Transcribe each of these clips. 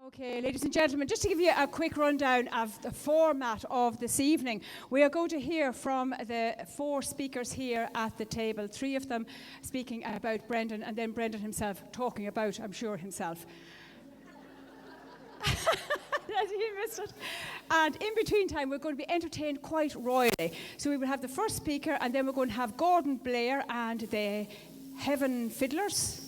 Okay, ladies and gentlemen, just to give you a quick rundown of the format of this evening, we are going to hear from the four speakers here at the table, three of them speaking about Brendan, and then Brendan himself talking about, I'm sure, himself. You missed it. And in between time, we're going to be entertained quite royally. So we will have the first speaker, and then we're going to have Gordon Blair and the Heaven Fiddlers.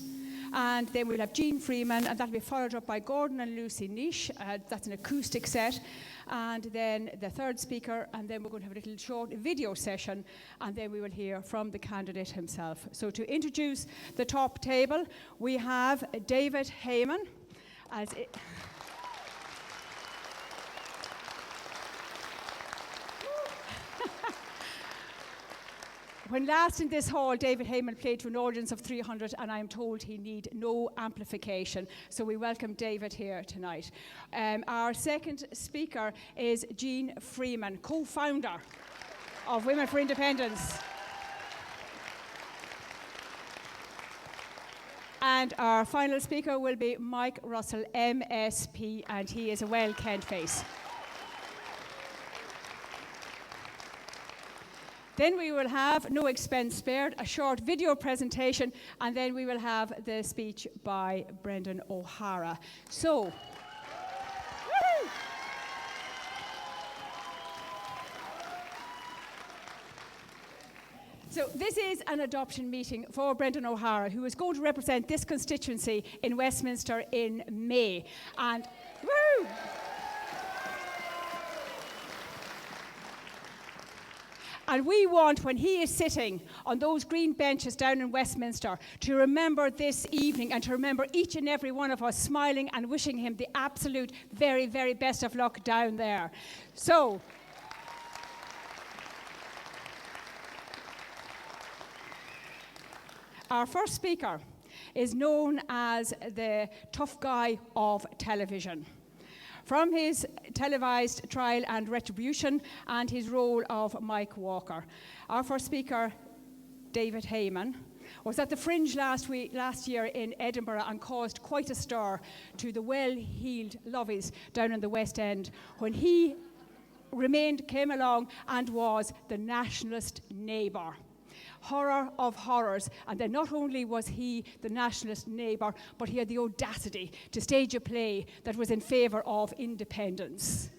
And then we'll have Jeane Freeman, and that'll be followed up by Gordon and Lucy Niche. That's an acoustic set. And then the third speaker, and then we're going to have a little short video session, and then we will hear from the candidate himself. So to introduce the top table, we have David Hayman. When last in this hall, David Hayman played to an audience of 300, and I'm told he need no amplification. So we welcome David here tonight. Our second speaker is Jeane Freeman, co-founder of Women for Independence. And our final speaker will be Mike Russell, MSP, and he is a well-kent face. Then we will have, no expense spared, a short video presentation, and then we will have the speech by Brendan O'Hara. So this is an adoption meeting for Brendan O'Hara, who is going to represent this constituency in Westminster in May. And woo! And we want, when he is sitting on those green benches down in Westminster, to remember this evening and to remember each and every one of us smiling and wishing him the absolute very, very best of luck down there. So, our first speaker is known as the tough guy of television. From his televised trial and retribution and his role of Mike Walker. Our first speaker, David Hayman, was at the Fringe last year in Edinburgh and caused quite a stir to the well-heeled lovies down in the West End when he came along and was the nationalist neighbour. Horror of horrors. And then not only was he the nationalist neighbour, but he had the audacity to stage a play that was in favour of independence.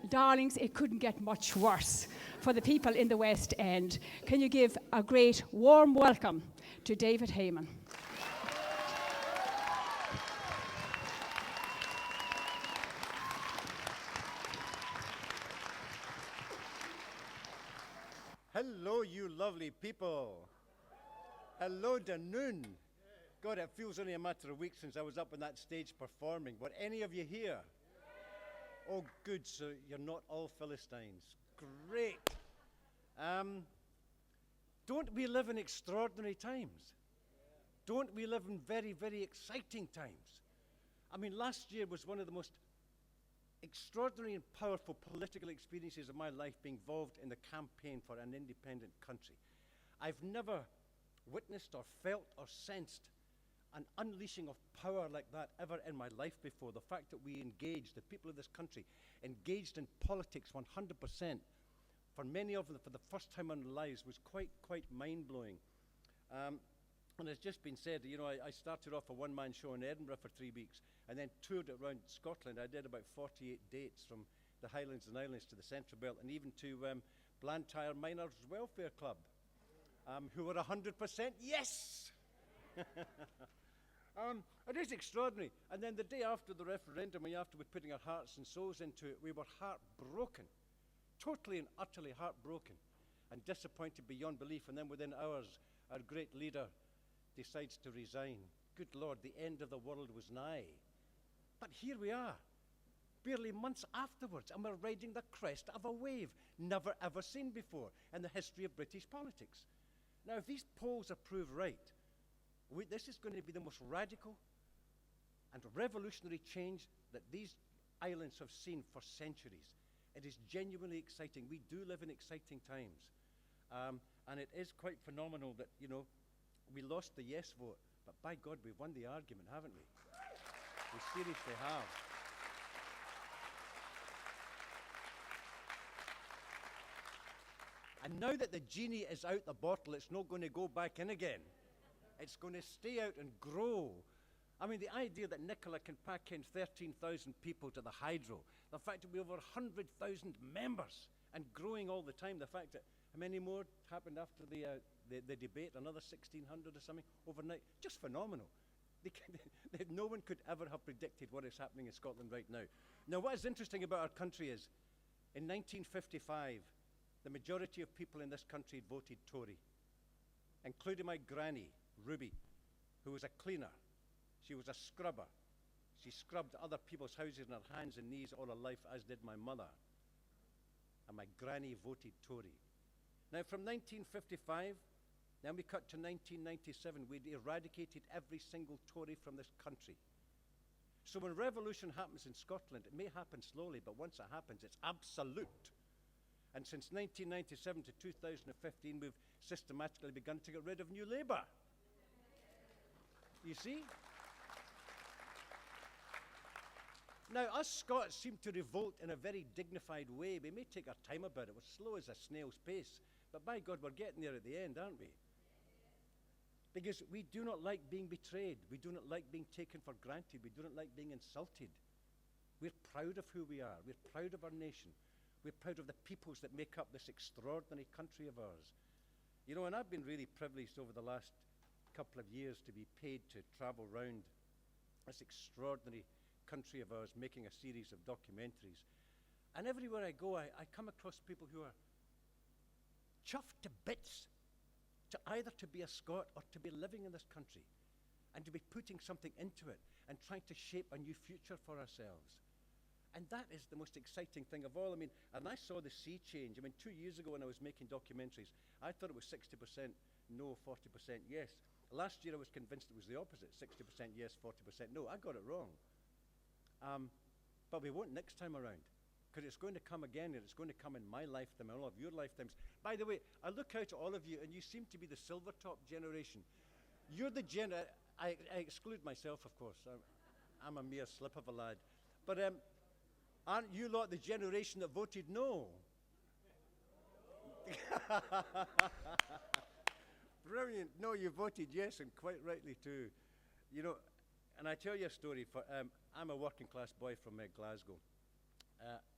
Darlings, it couldn't get much worse for the people in the West End. Can you give a great warm welcome to David Hayman? Hello, you lovely people. Hello, Dunoon. God, it feels only a matter of weeks since I was up on that stage performing. Were any of you here? Oh, good, so you're not all Philistines. Great. Don't we live in extraordinary times? Don't we live in very, very exciting times? I mean, last year was one of the most extraordinary and powerful political experiences of my life, being involved in the campaign for an independent country. I've never witnessed or felt or sensed an unleashing of power like that ever in my life before. The fact that we engaged, the people of this country, engaged in politics 100%, for many of them for the first time in their lives, was quite mind-blowing. And it's just been said, you know, I started off a one-man show in Edinburgh for 3 weeks and then toured it around Scotland. I did about 48 dates from the Highlands and Islands to the Central Belt and even to Blantyre Miners Welfare Club, who were 100% yes! It is extraordinary. And then the day after the referendum, after putting our hearts and souls into it, we were heartbroken, totally and utterly heartbroken and disappointed beyond belief. And then within hours, our great leader decides to resign. Good Lord, the end of the world was nigh. But here we are, barely months afterwards, and we're riding the crest of a wave never ever seen before in the history of British politics. Now, if these polls are proved right, this is going to be the most radical and revolutionary change that these islands have seen for centuries. It is genuinely exciting. We do live in exciting times. And it is quite phenomenal that, you know, we lost the yes vote, but by God, we've won the argument, haven't we? We seriously have. And now that the genie is out the bottle, it's not going to go back in again. It's going to stay out and grow. I mean, the idea that Nicola can pack in 13,000 people to the hydro, the fact that we have over 100,000 members and growing all the time, the fact that how many more happened after the debate, another 1,600 or something overnight, just phenomenal. No one could ever have predicted what is happening in Scotland right now. Now, what is interesting about our country is, in 1955, the majority of people in this country voted Tory, including my granny, Ruby, who was a cleaner. She was a scrubber. She scrubbed other people's houses on her hands and knees all her life, as did my mother. And my granny voted Tory. Now, from 1955, then we cut to 1997, we'd eradicated every single Tory from this country. So when revolution happens in Scotland, it may happen slowly, but once it happens, it's absolute. And since 1997 to 2015, we've systematically begun to get rid of New Labour. You see? Now, us Scots seem to revolt in a very dignified way. We may take our time about it. We're slow as a snail's pace. But by God, we're getting there at the end, aren't we? Because we do not like being betrayed. We do not like being taken for granted. We do not like being insulted. We're proud of who we are. We're proud of our nation. We're proud of the peoples that make up this extraordinary country of ours. You know, and I've been really privileged over the last couple of years to be paid to travel around this extraordinary country of ours, making a series of documentaries. And everywhere I go, I come across people who are chuffed to bits to either to be a Scot or to be living in this country and to be putting something into it and trying to shape a new future for ourselves. And that is the most exciting thing of all. I mean, and I saw the sea change. I mean, 2 years ago when I was making documentaries, I thought it was 60% no, 40% yes. Last year I was convinced it was the opposite, 60% yes, 40% no. I got it wrong. But we won't next time around, because it's going to come again, and it's going to come in my lifetime and all of your lifetimes. By the way, I look out at all of you, and you seem to be the silver-top generation. You're the I exclude myself, of course. I'm a mere slip of a lad. But aren't you lot the generation that voted no? Brilliant. No, you voted yes, and quite rightly too. You know, and I tell you a story. I'm a working class boy from Glasgow.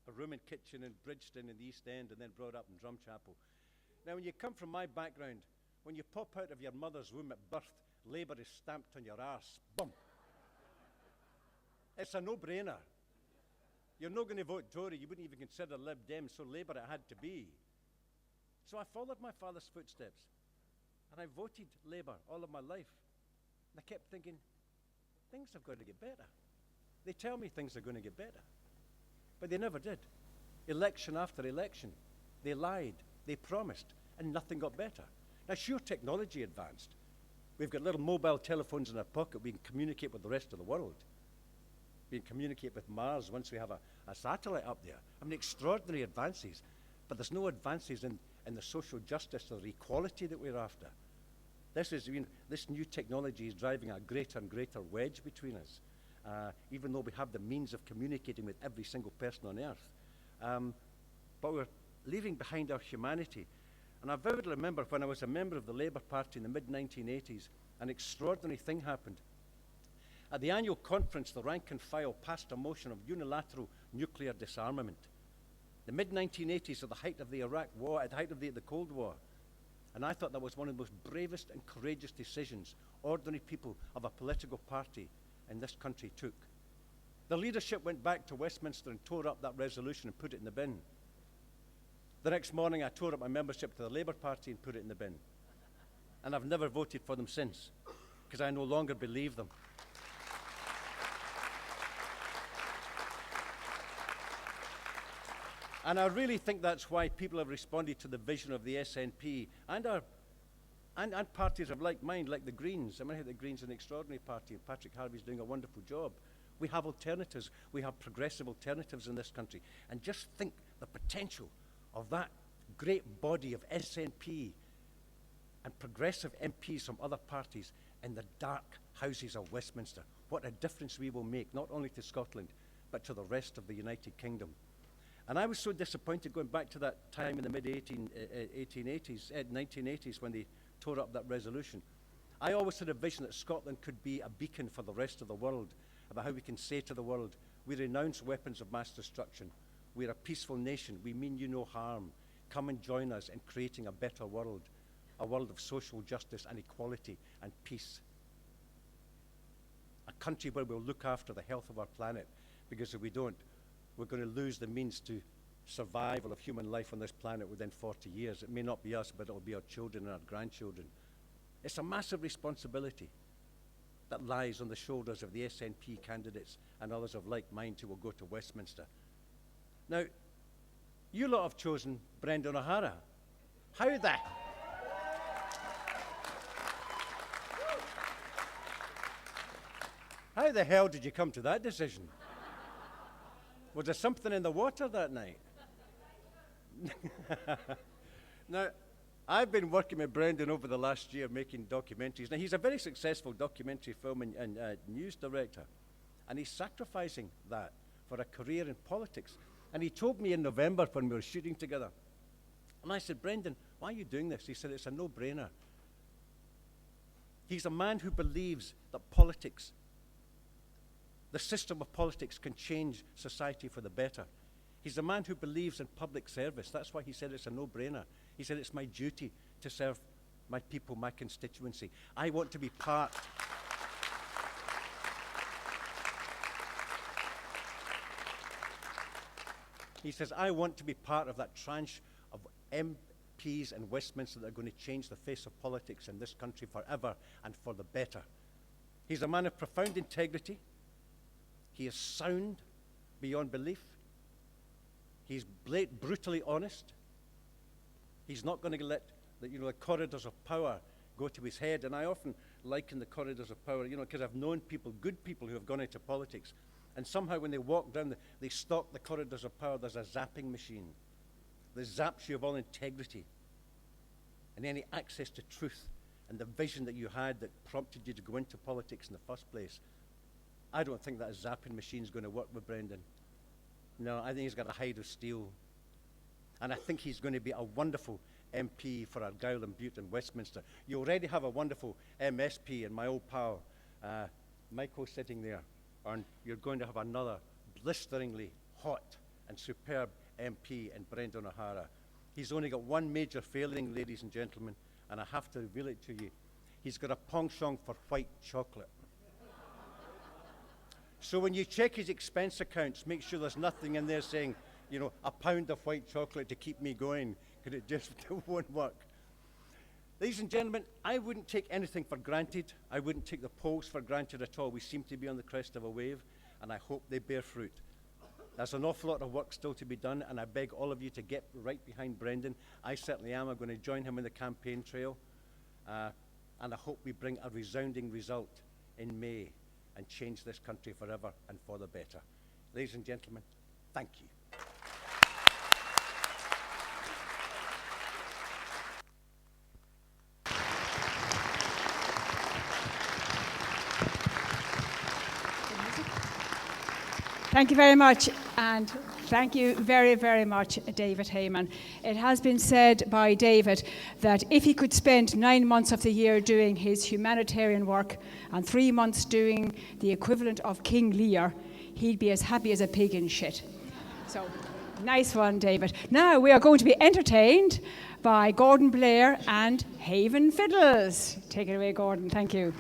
A room and kitchen in Bridgeton in the East End, and then brought up in Drumchapel. Now, when you come from my background, when you pop out of your mother's womb at birth, Labour is stamped on your arse. Boom. It's a no-brainer. You're not going to vote Tory. You wouldn't even consider Lib Dem, so Labour it had to be. So I followed my father's footsteps, and I voted Labour all of my life. And I kept thinking, things have got to get better. They tell me things are going to get better. But they never did. Election after election, they lied, they promised, and nothing got better. Now, sure, technology advanced. We've got little mobile telephones in our pocket. We can communicate with the rest of the world. We can communicate with Mars once we have a satellite up there. I mean, extraordinary advances. But there's no advances in the social justice or the equality that we're after. This new technology is driving a greater and greater wedge between us, even though we have the means of communicating with every single person on earth. But we're leaving behind our humanity. And I vividly remember when I was a member of the Labour Party in the mid-1980s, an extraordinary thing happened. At the annual conference, the rank and file passed a motion of unilateral nuclear disarmament. The mid-1980s are the height of the Iraq War, at the height of the Cold War. And I thought that was one of the most bravest and courageous decisions ordinary people of a political party in this country took. The leadership went back to Westminster and tore up that resolution and put it in the bin. The next morning, I tore up my membership to the Labour Party and put it in the bin. And I've never voted for them since, because I no longer believe them. And I really think that's why people have responded to the vision of the SNP and parties of like mind, like the Greens. I mean, I think the Greens are an extraordinary party, and Patrick Harvey's doing a wonderful job. We have alternatives. We have progressive alternatives in this country. And just think the potential of that great body of SNP and progressive MPs from other parties in the dark houses of Westminster. What a difference we will make, not only to Scotland, but to the rest of the United Kingdom. And I was so disappointed going back to that time in the mid-1880s, 1980s, when they tore up that resolution. I always had a vision that Scotland could be a beacon for the rest of the world, about how we can say to the world, we renounce weapons of mass destruction. We're a peaceful nation. We mean you no harm. Come and join us in creating a better world, a world of social justice and equality and peace. A country where we'll look after the health of our planet, because if we don't, we're going to lose the means to survival of human life on this planet within 40 years. It may not be us, but it'll be our children and our grandchildren. It's a massive responsibility that lies on the shoulders of the SNP candidates and others of like mind who will go to Westminster. Now, you lot have chosen Brendan O'Hara. How the hell did you come to that decision? Was there something in the water that night? Now, I've been working with Brendan over the last year making documentaries. Now, he's a very successful documentary film and news director, and he's sacrificing that for a career in politics. And he told me in November when we were shooting together, and I said, Brendan, why are you doing this? He said, it's a no-brainer. He's a man who believes that politics, the system of politics, can change society for the better. He's a man who believes in public service. That's why he said it's a no-brainer. He said it's my duty to serve my people, my constituency. I want to be part. He says, I want to be part of that tranche of MPs in Westminster that are going to change the face of politics in this country forever and for the better. He's a man of profound integrity. He is sound beyond belief. He's brutally honest. He's not going to let the corridors of power go to his head. And I often liken the corridors of power, because I've known people, good people, who have gone into politics. And somehow when they walk down, they stalk the corridors of power. There's a zapping machine that zaps you of all integrity and any access to truth and the vision that you had that prompted you to go into politics in the first place. I don't think that zapping machine is going to work with Brendan. No, I think he's got a hide of steel. And I think he's going to be a wonderful MP for Argyll and Bute and Westminster. You already have a wonderful MSP in my old pal, Michael, sitting there. And you're going to have another blisteringly hot and superb MP in Brendan O'Hara. He's only got one major failing, ladies and gentlemen, and I have to reveal it to you. He's got a penchant for white chocolate. So when you check his expense accounts, make sure there's nothing in there saying, a pound of white chocolate to keep me going, because it just won't work. Ladies and gentlemen, I wouldn't take anything for granted. I wouldn't take the polls for granted at all. We seem to be on the crest of a wave, and I hope they bear fruit. There's an awful lot of work still to be done, and I beg all of you to get right behind Brendan. I certainly am. I'm going to join him in the campaign trail, and I hope we bring a resounding result in May and change this country forever and for the better. Ladies and gentlemen, thank you. Thank you very much, and thank you very, very much, David Hayman. It has been said by David that if he could spend 9 months of the year doing his humanitarian work and 3 months doing the equivalent of King Lear, he'd be as happy as a pig in shit. So, nice one, David. Now we are going to be entertained by Gordon Blair and Haven Fiddles. Take it away, Gordon. Thank you.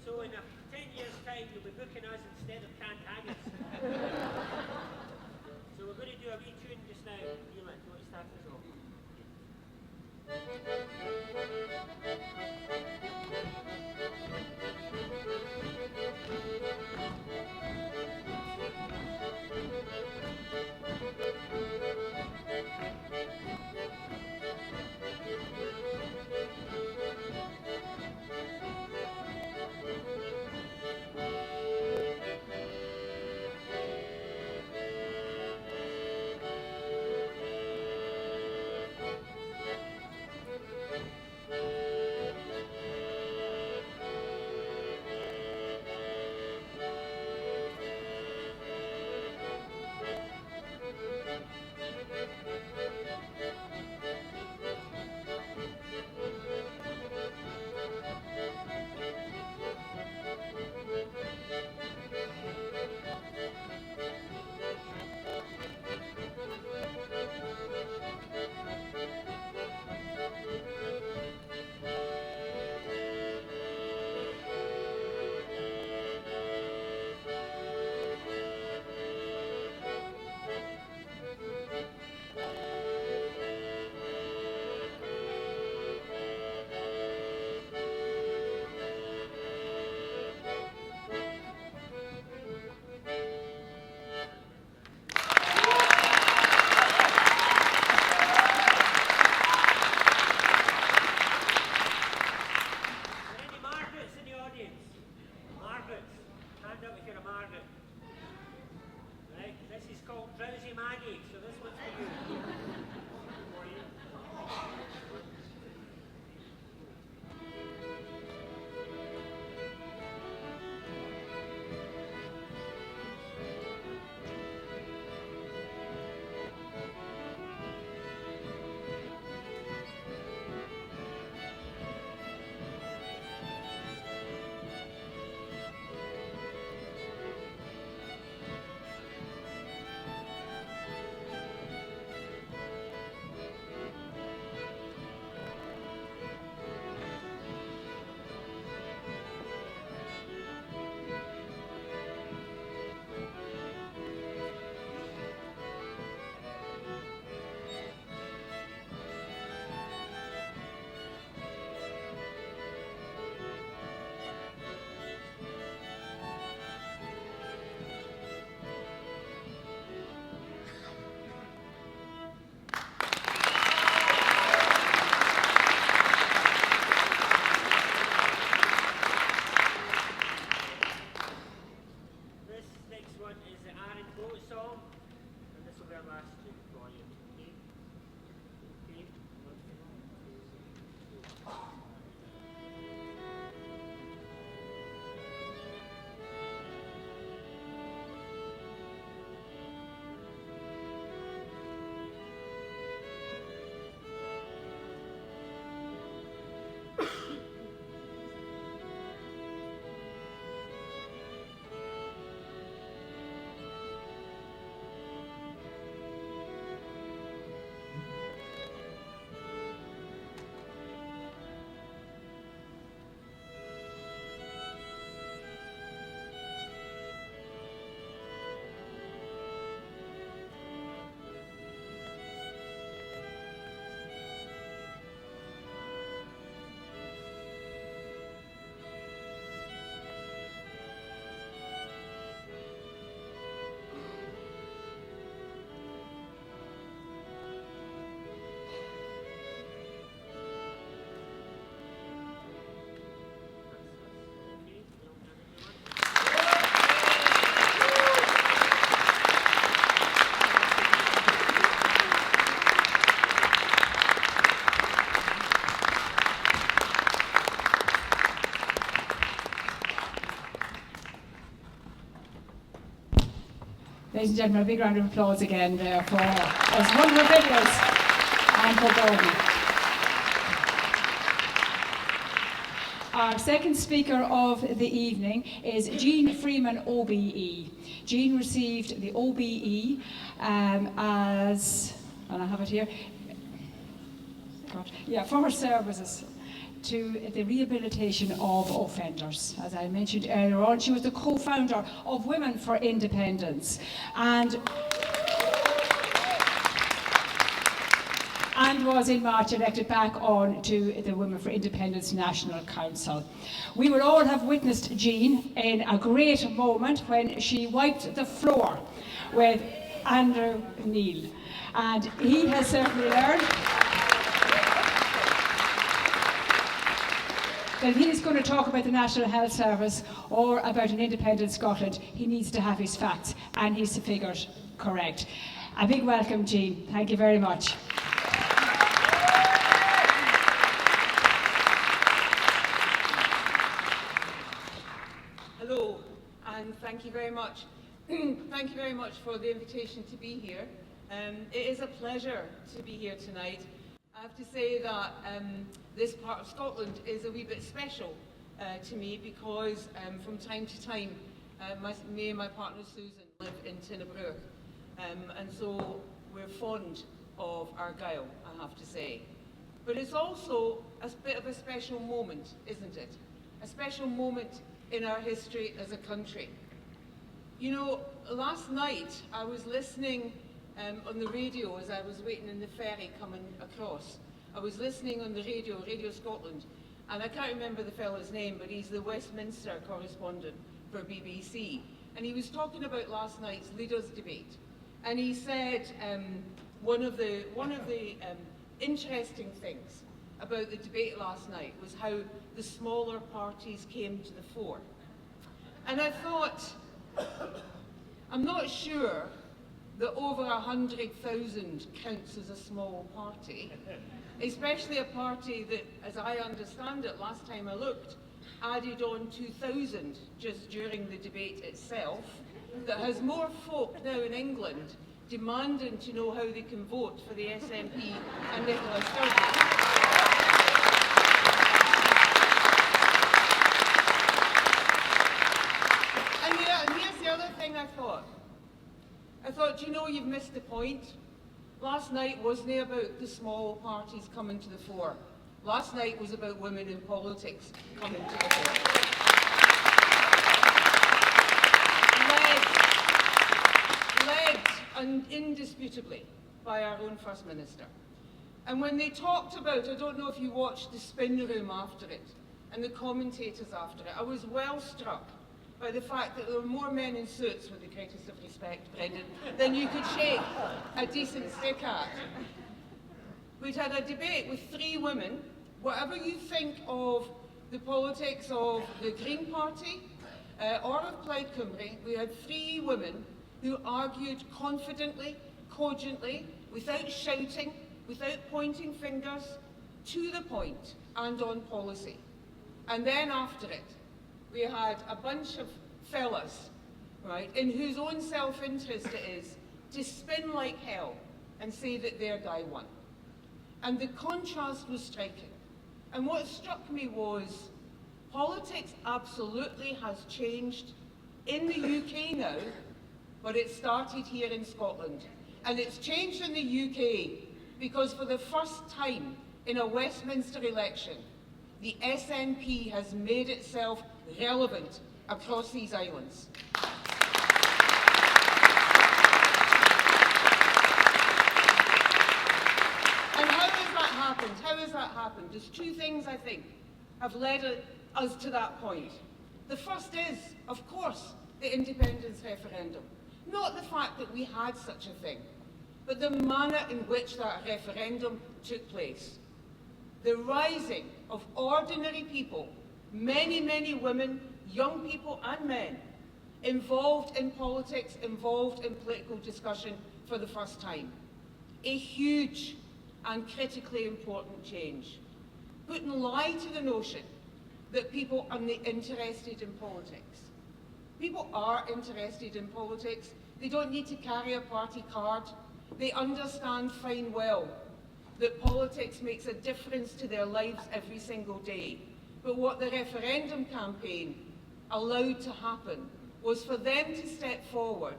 So in 10 years' time, you'll be booking us instead of canned haggis. So we're going to do a wee tune just now. Hayman, do you want to start us off? hand up if you're a Margaret. Right, this is called Drowsy Maggie, so this one's for you. For you. Ladies and gentlemen, a big round of applause again there for those wonderful videos and for Gordon. Our second speaker of the evening is Jeane Freeman, OBE. Jeane received the OBE as, and I have it here, for her services to the rehabilitation of offenders. As I mentioned earlier on, she was the co-founder of Women for Independence and was in March elected back on to the Women for Independence National Council. We will all have witnessed Jeane in a great moment when she wiped the floor with Andrew Neil, and he has certainly learned that if he's going to talk about the National Health Service or about an independent Scotland, he needs to have his facts and his figures correct. A big welcome, Jeane. Thank you very much. Hello, and thank you very much. Thank you very much for the invitation to be here. It is a pleasure to be here tonight. I have to say that this part of Scotland is a wee bit special to me because from time to time me and my partner Susan live in Tinnabrook, and so we're fond of Argyll, I have to say. But it's also a bit of a special moment, isn't it? A special moment in our history as a country. You know, last night I was listening on the radio as I was waiting in the ferry coming across. I was listening on the Radio Scotland, and I can't remember the fellow's name, but he's the Westminster correspondent for BBC. And he was talking about last night's leaders' debate. And he said one of the interesting things about the debate last night was how the smaller parties came to the fore. And I thought, I'm not sure that over 100,000 counts as a small party, especially a party that, as I understand it, last time I looked, added on 2,000 just during the debate itself, that has more folk now in England demanding to know how they can vote for the SNP and Nicola Sturgeon. And here's the other thing I thought. Do you know, you've missed the point. Last night wasn't it about the small parties coming to the fore. Last night was about women in politics coming to the fore. Led and indisputably by our own First Minister. And when they talked about, I don't know if you watched the spin room after it, and the commentators after it, I was well struck by the fact that there were more men in suits, with the greatest of respect, Brendan, than you could shake a decent stick at. We'd had a debate with 3 women. Whatever you think of the politics of the Green Party or of Plaid Cymru, we had 3 women who argued confidently, cogently, without shouting, without pointing fingers, to the point and on policy. And then after it, we had a bunch of fellas, right, in whose own self-interest it is to spin like hell and say that their guy won. And the contrast was striking. And what struck me was politics absolutely has changed in the UK now, but it started here in Scotland. And it's changed in the UK because for the first time in a Westminster election, the SNP has made itself relevant across these islands. And how has that happened? How has that happened? There's 2 things, I think, have led us to that point. The first is, of course, the independence referendum. Not the fact that we had such a thing, but the manner in which that referendum took place. The rising of ordinary people, many, many women, young people and men, involved in politics, involved in political discussion for the first time. A huge and critically important change. Putting lie to the notion that people are not interested in politics. People are interested in politics. They don't need to carry a party card. They understand fine well that politics makes a difference to their lives every single day. But what the referendum campaign allowed to happen was for them to step forward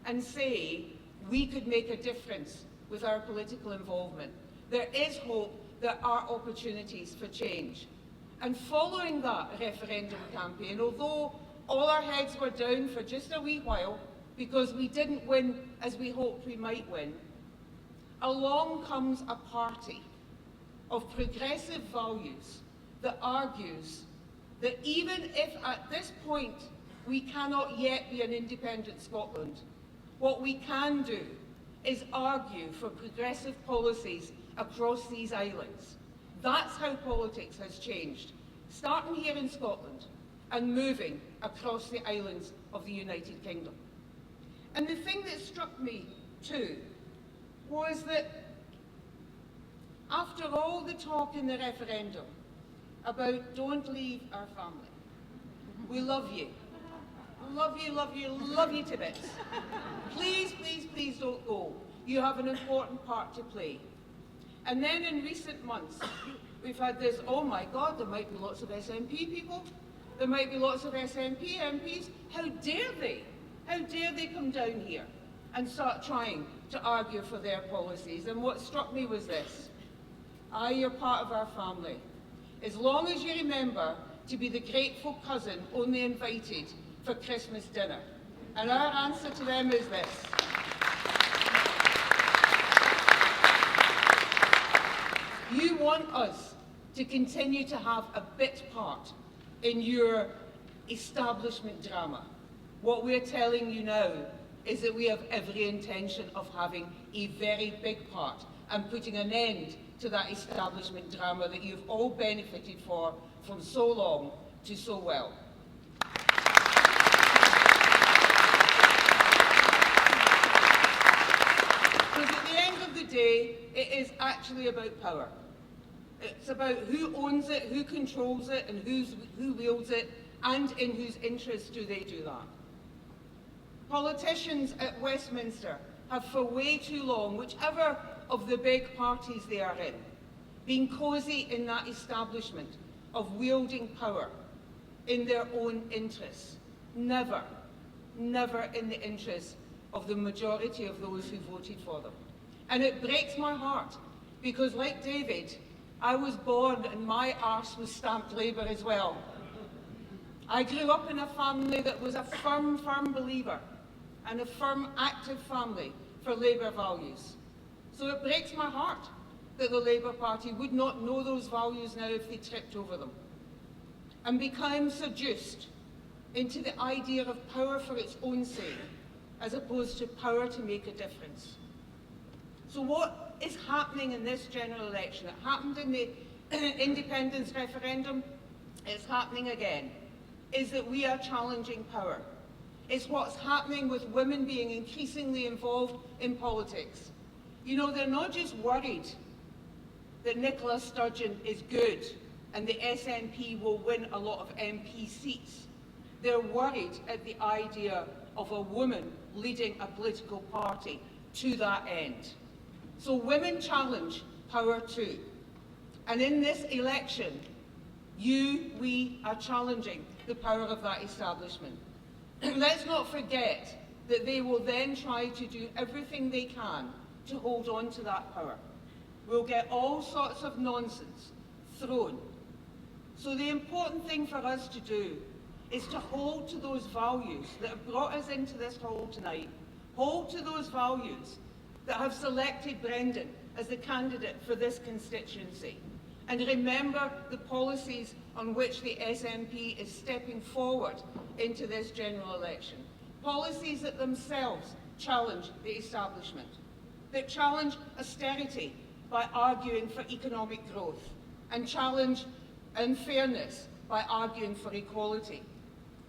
and say, we could make a difference with our political involvement. There is hope, there are opportunities for change. And following that referendum campaign, although all our heads were down for just a wee while because we didn't win as we hoped we might win, along comes a party of progressive values that argues that even if at this point we cannot yet be an independent Scotland, what we can do is argue for progressive policies across these islands. That's how politics has changed, starting here in Scotland and moving across the islands of the United Kingdom. And the thing that struck me too was that after all the talk in the referendum about don't leave our family, we love you. Love you, love you, love you to bits. Please, please, please don't go. You have an important part to play. And then in recent months, we've had this, oh my God, there might be lots of SNP people. There might be lots of SNP MPs. How dare they? How dare they come down here and start trying to argue for their policies? And what struck me was this. You're part of our family. As long as you remember to be the grateful cousin only invited for Christmas dinner. And our answer to them is this. You want us to continue to have a bit part in your establishment drama. What we're telling you now is that we have every intention of having a very big part and putting an end to that establishment drama that you've all benefited from so long to so well. actually about power. It's about who owns it, who controls it, and who wields it, and in whose interest do they do that. Politicians at Westminster have for way too long, whichever of the big parties they are in, been cosy in that establishment of wielding power in their own interests. Never, never in the interests of the majority of those who voted for them. And it breaks my heart, because like David, I was born and my arse was stamped Labour as well. I grew up in a family that was a firm believer and a firm, active family for Labour values. So it breaks my heart that the Labour Party would not know those values now if they tripped over them and become seduced into the idea of power for its own sake, as opposed to power to make a difference. So what is happening in this general election? It happened in the independence referendum, it's happening again, is that we are challenging power. It's what's happening with women being increasingly involved in politics. You know, they're not just worried that Nicola Sturgeon is good and the SNP will win a lot of MP seats. They're worried at the idea of a woman leading a political party to that end. So women challenge power too. And in this election, we are challenging the power of that establishment. Let's not forget that they will then try to do everything they can to hold on to that power. We'll get all sorts of nonsense thrown. So the important thing for us to do is to hold to those values that have brought us into this hall tonight, hold to those values that have selected Brendan as the candidate for this constituency, and remember the policies on which the SNP is stepping forward into this general election. Policies that themselves challenge the establishment, that challenge austerity by arguing for economic growth, and challenge unfairness by arguing for equality.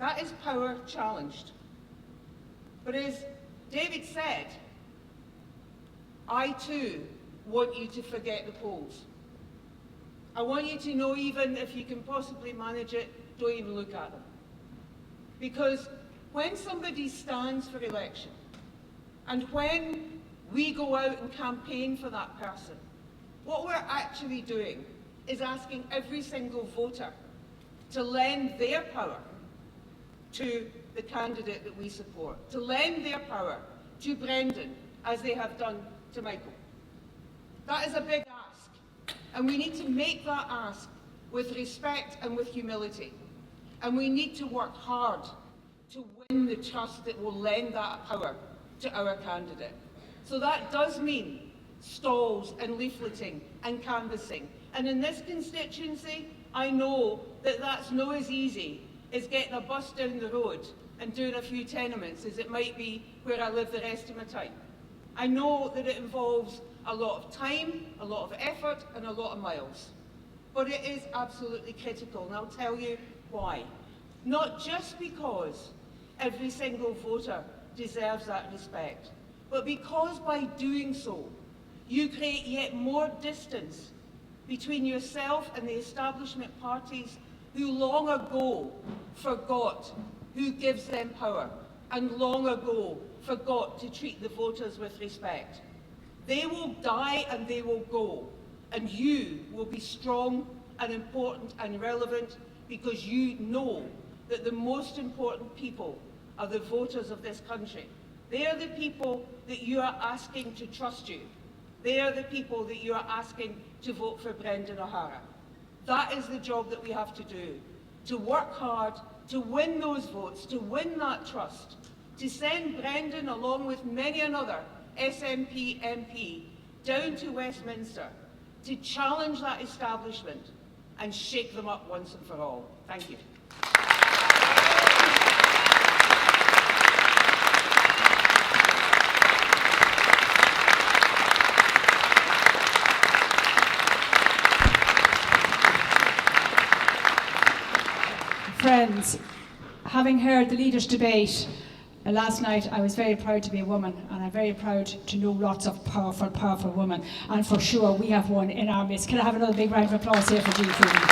That is power challenged. But as David said, I too want you to forget the polls. I want you to know, even if you can possibly manage it, don't even look at them. Because when somebody stands for election, and when we go out and campaign for that person, what we're actually doing is asking every single voter to lend their power to the candidate that we support, to lend their power to Brendan, as they have done to Michael. That is a big ask, and we need to make that ask with respect and with humility. And we need to work hard to win the trust that will lend that power to our candidate. So that does mean stalls and leafleting and canvassing. And in this constituency, I know that that's not as easy as getting a bus down the road and doing a few tenements as it might be where I live the rest of my time. I know that it involves a lot of time, a lot of effort, and a lot of miles. But it is absolutely critical, and I'll tell you why. Not just because every single voter deserves that respect, but because by doing so, you create yet more distance between yourself and the establishment parties who long ago forgot who gives them power and long ago forgot to treat the voters with respect. They will die and they will go, and you will be strong and important and relevant because you know that the most important people are the voters of this country. They are the people that you are asking to trust you. They are the people that you are asking to vote for Brendan O'Hara. That is the job that we have to do, to work hard, to win those votes, to win that trust, to send Brendan, along with many another SNP MP, down to Westminster, to challenge that establishment and shake them up once and for all. Thank you. Friends, having heard the leaders' debate, Last night I was very proud to be a woman, and I'm very proud to know lots of powerful, powerful women. And for sure we have one in our midst. Can I have another big round of applause here for Jeane Freeman?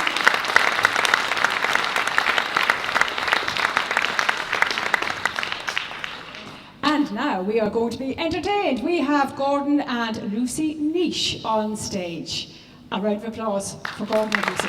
And now we are going to be entertained. We have Gordon and Lucy Niche on stage. A round of applause for Gordon and Lucy.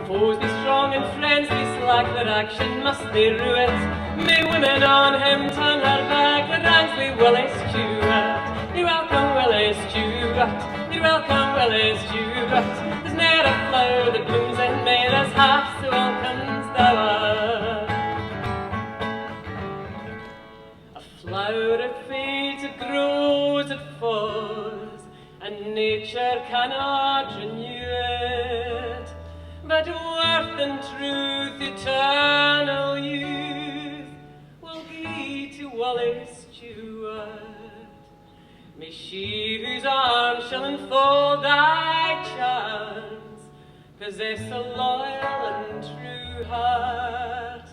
Foes be strong and friends be slack, their action must they rue it. May women on him turn her back, the ranks be Willie Stewart. You're welcome, Willie Stewart. You're welcome, Willie Stewart. There's ne'er a flower that blooms in May, there's half so welcomes thou art. A flower it fades, it grows, it falls, and nature cannot renew it. But worth and truth, eternal youth, will be to Willie Stewart. May she whose arms shall enfold thy charms possess a loyal and true heart.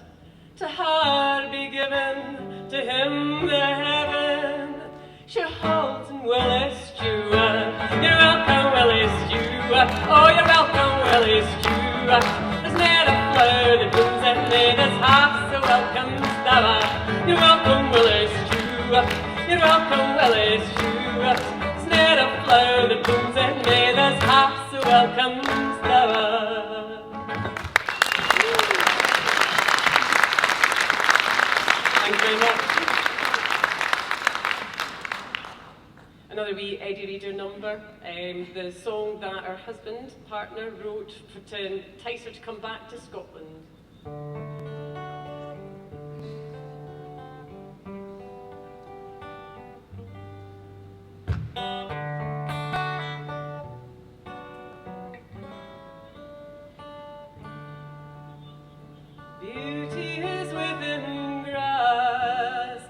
To her be given, to him the heaven she holds in Willie Stewart. You're welcome, Willie Stewart. Oh, you're welcome, Willie Stewart. There's ne'er a flower that blooms in May, there's half so welcome thou art. You're welcome, Willie Stewart. You're welcome, Willie Stewart. There's ne'er a flower that blooms in May, there's half so welcome thou art. Thank you very much. Another wee Eddie Reader number, the song that her husband, partner, wrote to entice her to come back to Scotland. Beauty is within grass,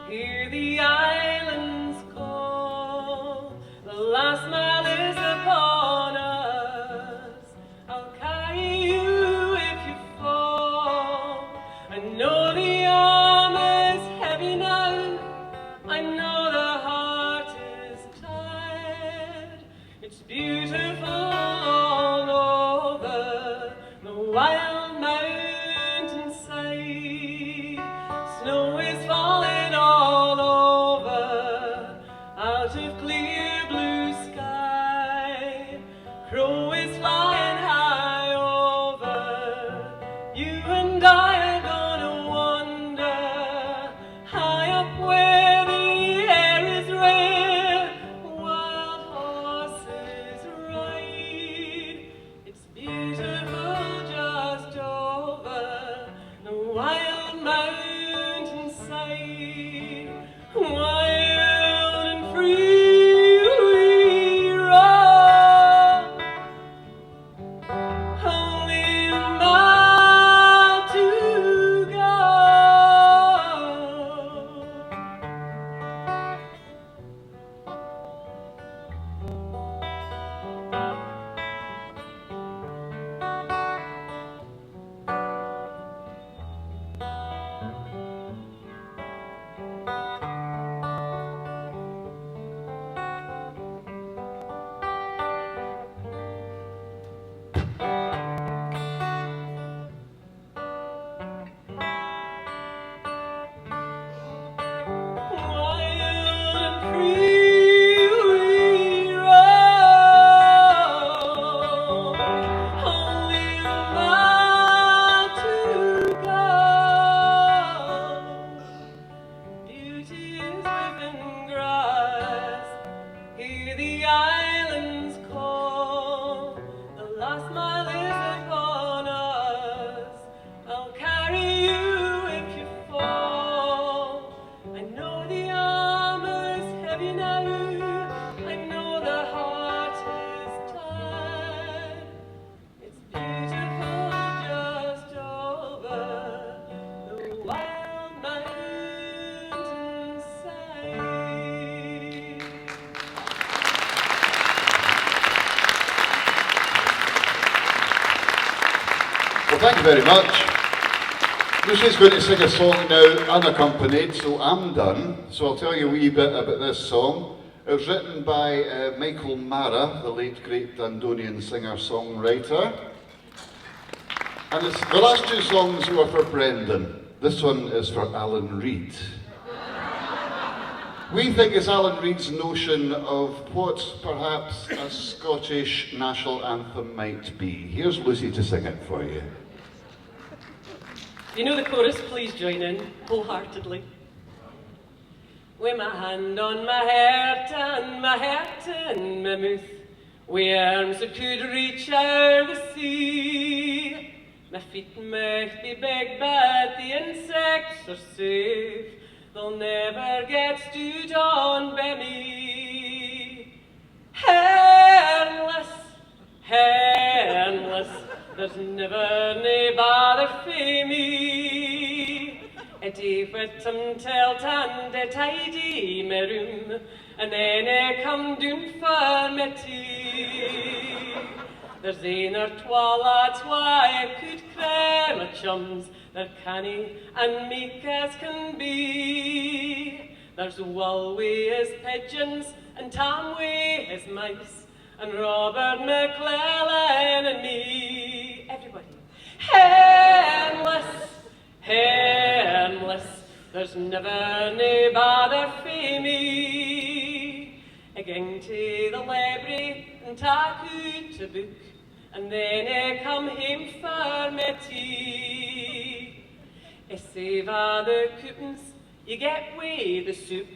hear the islands call, the last mile is upon us, I'll carry you if you fall. I know the arm is heavy now, I know the heart is tired, it's beautiful all over the wild mountainside. Snow is falling all over out of clear blue sky. Crow is flying high over. You and I are gonna wander high up where the air is rare. Wild horses ride. It's beautiful just over the wild mountainside. Wild and free we roam, only a mile to go. Thank you very much. Lucy's going to sing a song now unaccompanied, so I'm done. So I'll tell you a wee bit about this song. It was written by Michael Mara, the late great Dundonian singer-songwriter. And the last two songs were for Brendan. This one is for Alan Reid. We think it's Alan Reid's notion of what perhaps a Scottish national anthem might be. Here's Lucy to sing it for you. You know the chorus, please join in wholeheartedly. With my hand on my heart and my heart in my mouth, with arms that could reach out the sea. My feet might be big, but the insects are safe. They'll never get stewed on by me. Harmless, harmless, there's never nae bother for me. A day for some telt and a tidy my room, and then I come down for my tea. There's ane or twa lads why I could cry my chums, they're canny and meek as can be. There's Walway as pigeons and Tamway as mice, and Robert McClellan and me. Everybody. Harmless, harmless, there's never nae bother for me. I gang to the library and talk out a book, and then I come home for my tea. I save all the coupons, you get way the soup,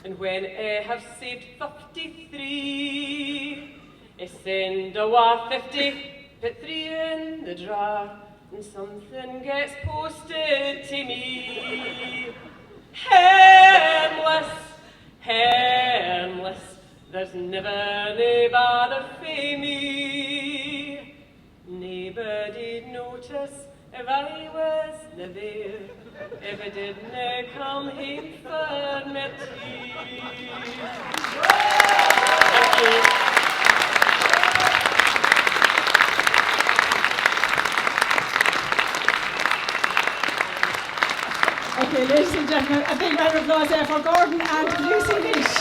and when I have saved 53, I send a 50, put 3 in the drawer, and something gets posted to me. Harmless, harmless, there's never nae bother for me. Naebody'd notice if I was na there, if I didna come home for my tea. Thank you. Okay, ladies and gentlemen, a big round of applause there for Gordon and Lucy Leash.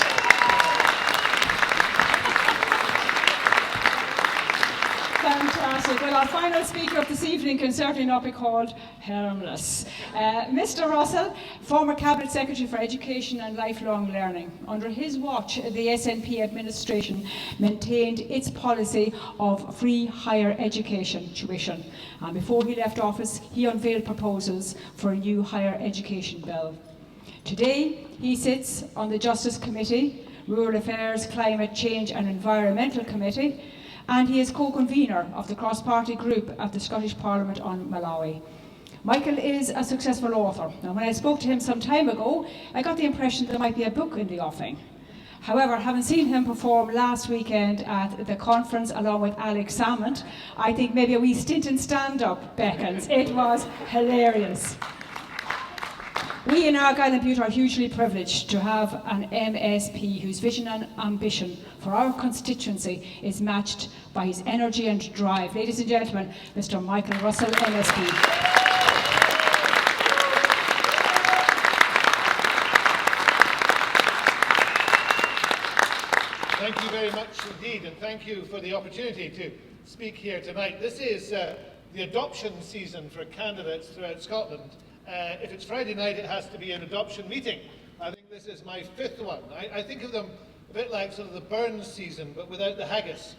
Fantastic. Well, our final speaker of this evening can certainly not be called harmless. Mr. Russell, former Cabinet Secretary for Education and Lifelong Learning. Under his watch, the SNP administration maintained its policy of free higher education tuition. And before he left office, he unveiled proposals for a new higher education bill. Today, he sits on the Justice Committee, Rural Affairs, Climate Change and Environmental Committee, and he is co-convener of the cross-party group at the Scottish Parliament on Malawi. Michael is a successful author. Now, when I spoke to him some time ago, I got the impression there might be a book in the offing. However, having seen him perform last weekend at the conference along with Alex Salmond, I think maybe a wee stint in stand-up beckons. It was hilarious. We in Argyll and Bute are hugely privileged to have an MSP whose vision and ambition for our constituency is matched by his energy and drive. Ladies and gentlemen, Mr. Michael Russell, MSP. Thank you very much indeed, and thank you for the opportunity to speak here tonight. This is the adoption season for candidates throughout Scotland. If it's Friday night, it has to be an adoption meeting. I think this is my 5th one. I think of them a bit like sort of the Burns season, but without the haggis.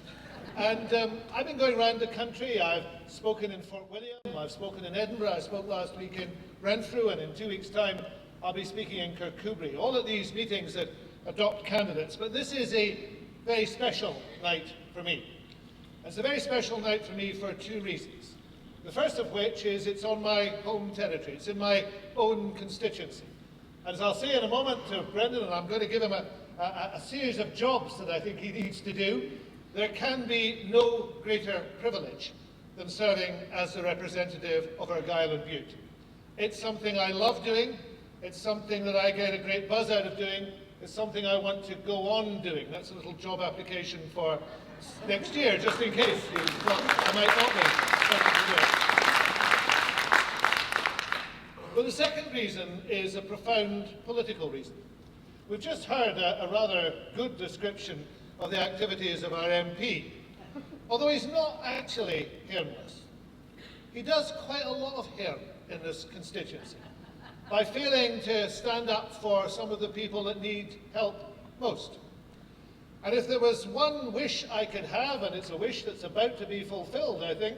And I've been going around the country. I've spoken in Fort William, I've spoken in Edinburgh, I spoke last week in Renfrew, and in 2 weeks' time I'll be speaking in Kirkcudbright. All at these meetings that adopt candidates. But this is a very special night for me. It's a very special night for me for 2 reasons. The first of which is it's on my home territory. It's in my own constituency. And as I'll say in a moment to Brendan, and I'm going to give him a series of jobs that I think he needs to do, there can be no greater privilege than serving as the representative of Argyll and Bute. It's something I love doing. It's something that I get a great buzz out of doing. It's something I want to go on doing. That's a little job application for next year, just in case I might not be. But the second reason is a profound political reason. We've just heard a rather good description of the activities of our MP, although he's not actually hairless. He does quite a lot of harm in this constituency by failing to stand up for some of the people that need help most. And if there was one wish I could have, and it's a wish that's about to be fulfilled, I think,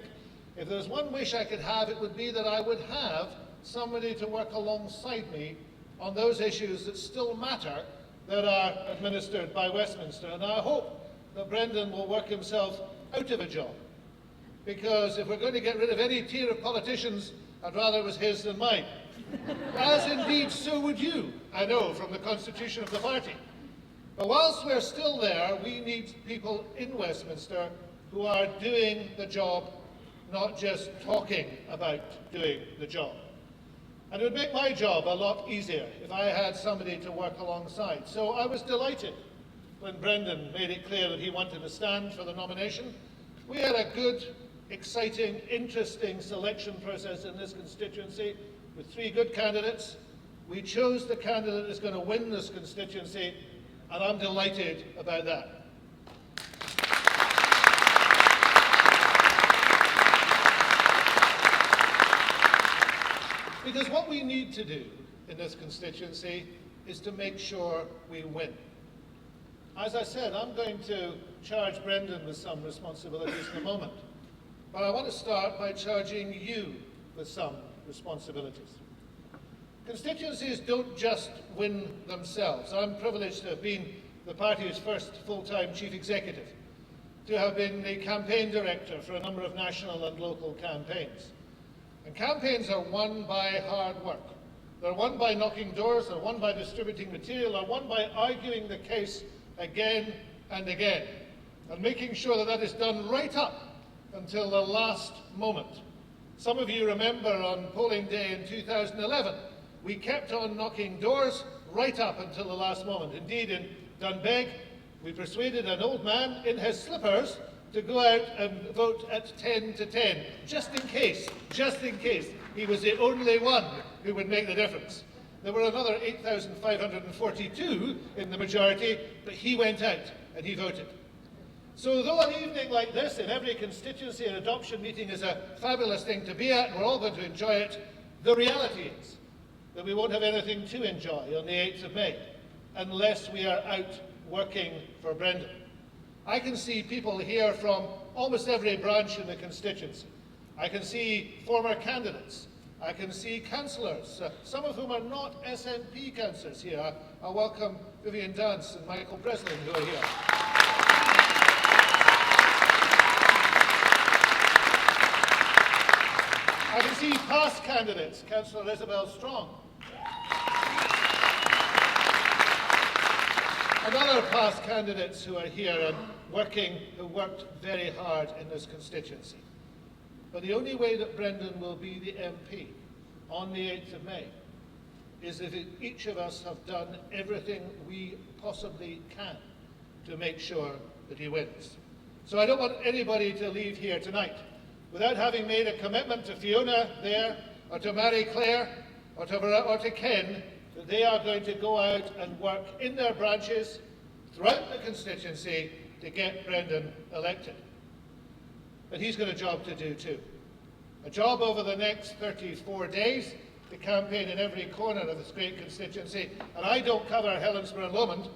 if there was one wish I could have, it would be that I would have somebody to work alongside me on those issues that still matter that are administered by Westminster. And I hope that Brendan will work himself out of a job, because if we're going to get rid of any tier of politicians, I'd rather it was his than mine. As indeed so would you, I know, from the constitution of the party. But whilst we're still there, we need people in Westminster who are doing the job, not just talking about doing the job. And it would make my job a lot easier if I had somebody to work alongside. So I was delighted when Brendan made it clear that he wanted to stand for the nomination. We had a good, exciting, interesting selection process in this constituency with 3 good candidates. We chose the candidate that's going to win this constituency, and I'm delighted about that. Because what we need to do in this constituency is to make sure we win. As I said, I'm going to charge Brendan with some responsibilities in a moment, but I want to start by charging you with some responsibilities. Constituencies don't just win themselves. I'm privileged to have been the party's first full-time chief executive, to have been the campaign director for a number of national and local campaigns. And campaigns are won by hard work. They're won by knocking doors, they're won by distributing material, they're won by arguing the case again and again, and making sure that that is done right up until the last moment. Some of you remember on polling day in 2011, we kept on knocking doors right up until the last moment. Indeed, in Dunbeg, we persuaded an old man in his slippers to go out and vote at 10 to 10, just in case he was the only one who would make the difference. There were another 8,542 in the majority, but he went out and he voted. So though an evening like this in every constituency and adoption meeting is a fabulous thing to be at, and we're all going to enjoy it, the reality is that we won't have anything to enjoy on the 8th of May unless we are out working for Brendan. I can see people here from almost every branch in the constituency. I can see former candidates. I can see councillors, some of whom are not SNP councillors here. I welcome Vivian Dance and Michael Breslin, who are here. I can see past candidates, Councillor Isabel Strong. And other past candidates who are here and who worked very hard in this constituency. But the only way that Brendan will be the MP on the 8th of May is if each of us have done everything we possibly can to make sure that he wins. So I don't want anybody to leave here tonight without having made a commitment to Fiona there, or to Mary Claire, or to Ken, that they are going to go out and work in their branches throughout the constituency to get Brendan elected. But he's got a job to do too. A job over the next 34 days to campaign in every corner of this great constituency. And I don't cover Helensburgh and Lomond,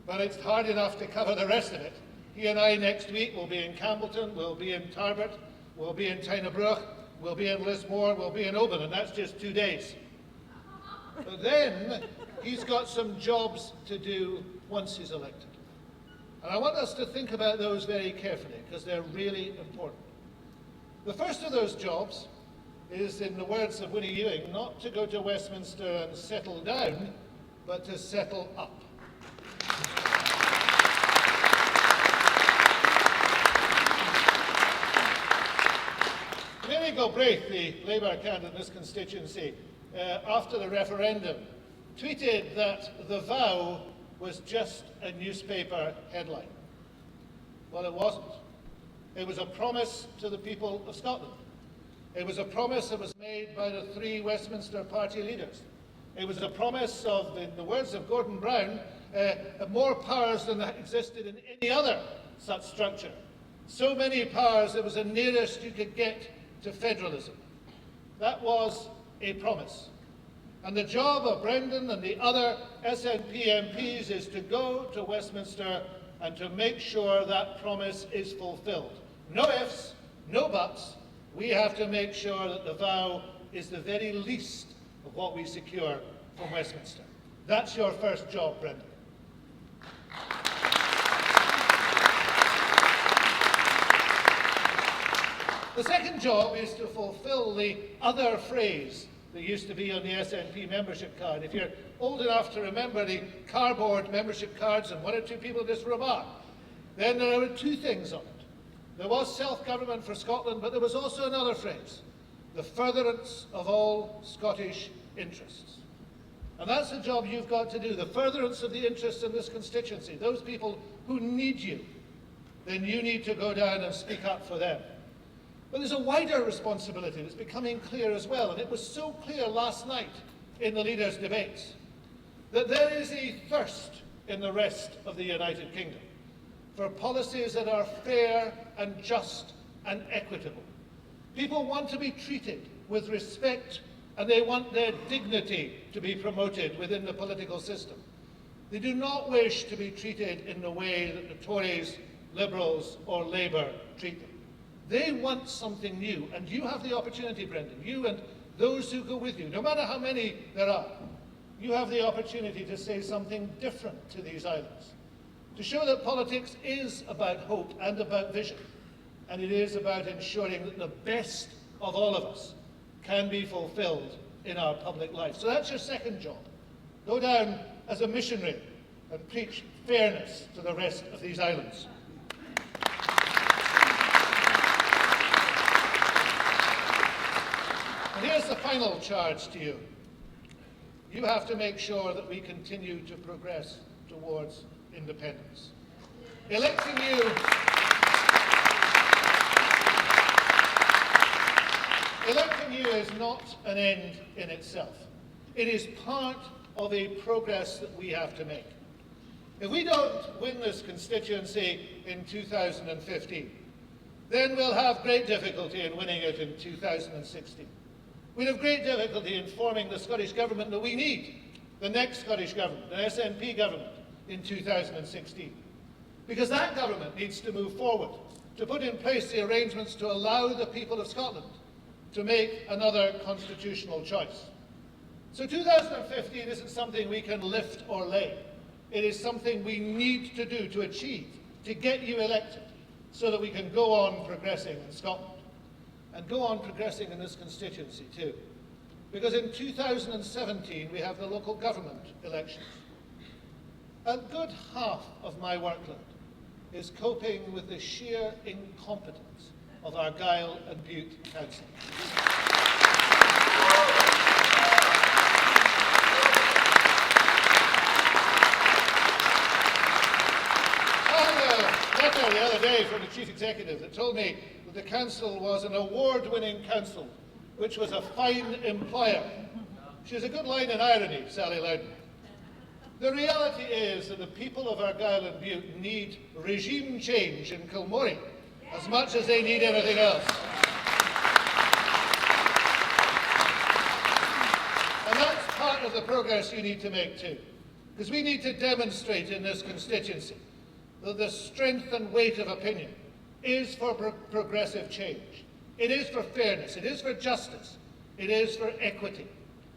but it's hard enough to cover the rest of it. He and I next week will be in Campbellton, we'll be in Tarbert, we'll be in Tynebruch, we'll be in Lismore, we'll be in Oban, and that's just 2 days. But then he's got some jobs to do once he's elected. And I want us to think about those very carefully, because they're really important. The first of those jobs is, in the words of Winnie Ewing, not to go to Westminster and settle down, but to settle up. Mary Galbraith, the Labour candidate in this constituency, after the referendum, tweeted that the vow was just a newspaper headline. Well, it wasn't. It was a promise to the people of Scotland. It was a promise that was made by the three Westminster party leaders. It was a promise of, in the words of Gordon Brown, more powers than existed in any other such structure. So many powers, it was the nearest you could get to federalism. That was a promise. And the job of Brendan and the other SNP MPs is to go to Westminster and to make sure that promise is fulfilled. No ifs, no buts. We have to make sure that the vow is the very least of what we secure from Westminster. That's your first job, Brendan. The second job is to fulfill the other phrase that used to be on the SNP membership card. If you're old enough to remember the cardboard membership cards, and one or two people in this room are, then there were two things on it. There was self-government for Scotland, but there was also another phrase, the furtherance of all Scottish interests. And that's the job you've got to do, the furtherance of the interests in this constituency. Those people who need you, then you need to go down and speak up for them. But there's a wider responsibility that's becoming clear as well, and it was so clear last night in the leaders' debates, that there is a thirst in the rest of the United Kingdom for policies that are fair and just and equitable. People want to be treated with respect, and they want their dignity to be promoted within the political system. They do not wish to be treated in the way that the Tories, Liberals or Labour treat them. They want something new, and you have the opportunity, Brendan, you and those who go with you, no matter how many there are, you have the opportunity to say something different to these islands, to show that politics is about hope and about vision, and it is about ensuring that the best of all of us can be fulfilled in our public life. So that's your second job. Go down as a missionary and preach fairness to the rest of these islands. And here's the final charge to you. You have to make sure that we continue to progress towards independence. Electing you is not an end in itself. It is part of a progress that we have to make. If we don't win this constituency in 2015, then we'll have great difficulty in winning it in 2016. We'd have great difficulty in forming the Scottish Government that we need, the next Scottish Government, the SNP Government, in 2016. Because that government needs to move forward, to put in place the arrangements to allow the people of Scotland to make another constitutional choice. So 2015 isn't something we can lift or lay. It is something we need to do, to achieve, to get you elected, so that we can go on progressing in Scotland. And go on progressing in this constituency too. Because in 2017 we have the local government elections. A good half of my workload is coping with the sheer incompetence of Argyll and Bute Council. The other day from the Chief Executive that told me that the council was an award-winning council, which was a fine employer. She has a good line in irony, Sally Loudon. The reality is that the people of Argyll and Bute need regime change in Kilmorey as much as they need anything else. And that's part of the progress you need to make too, because we need to demonstrate in this constituency that the strength and weight of opinion is for progressive change. It is for fairness. It is for justice. It is for equity.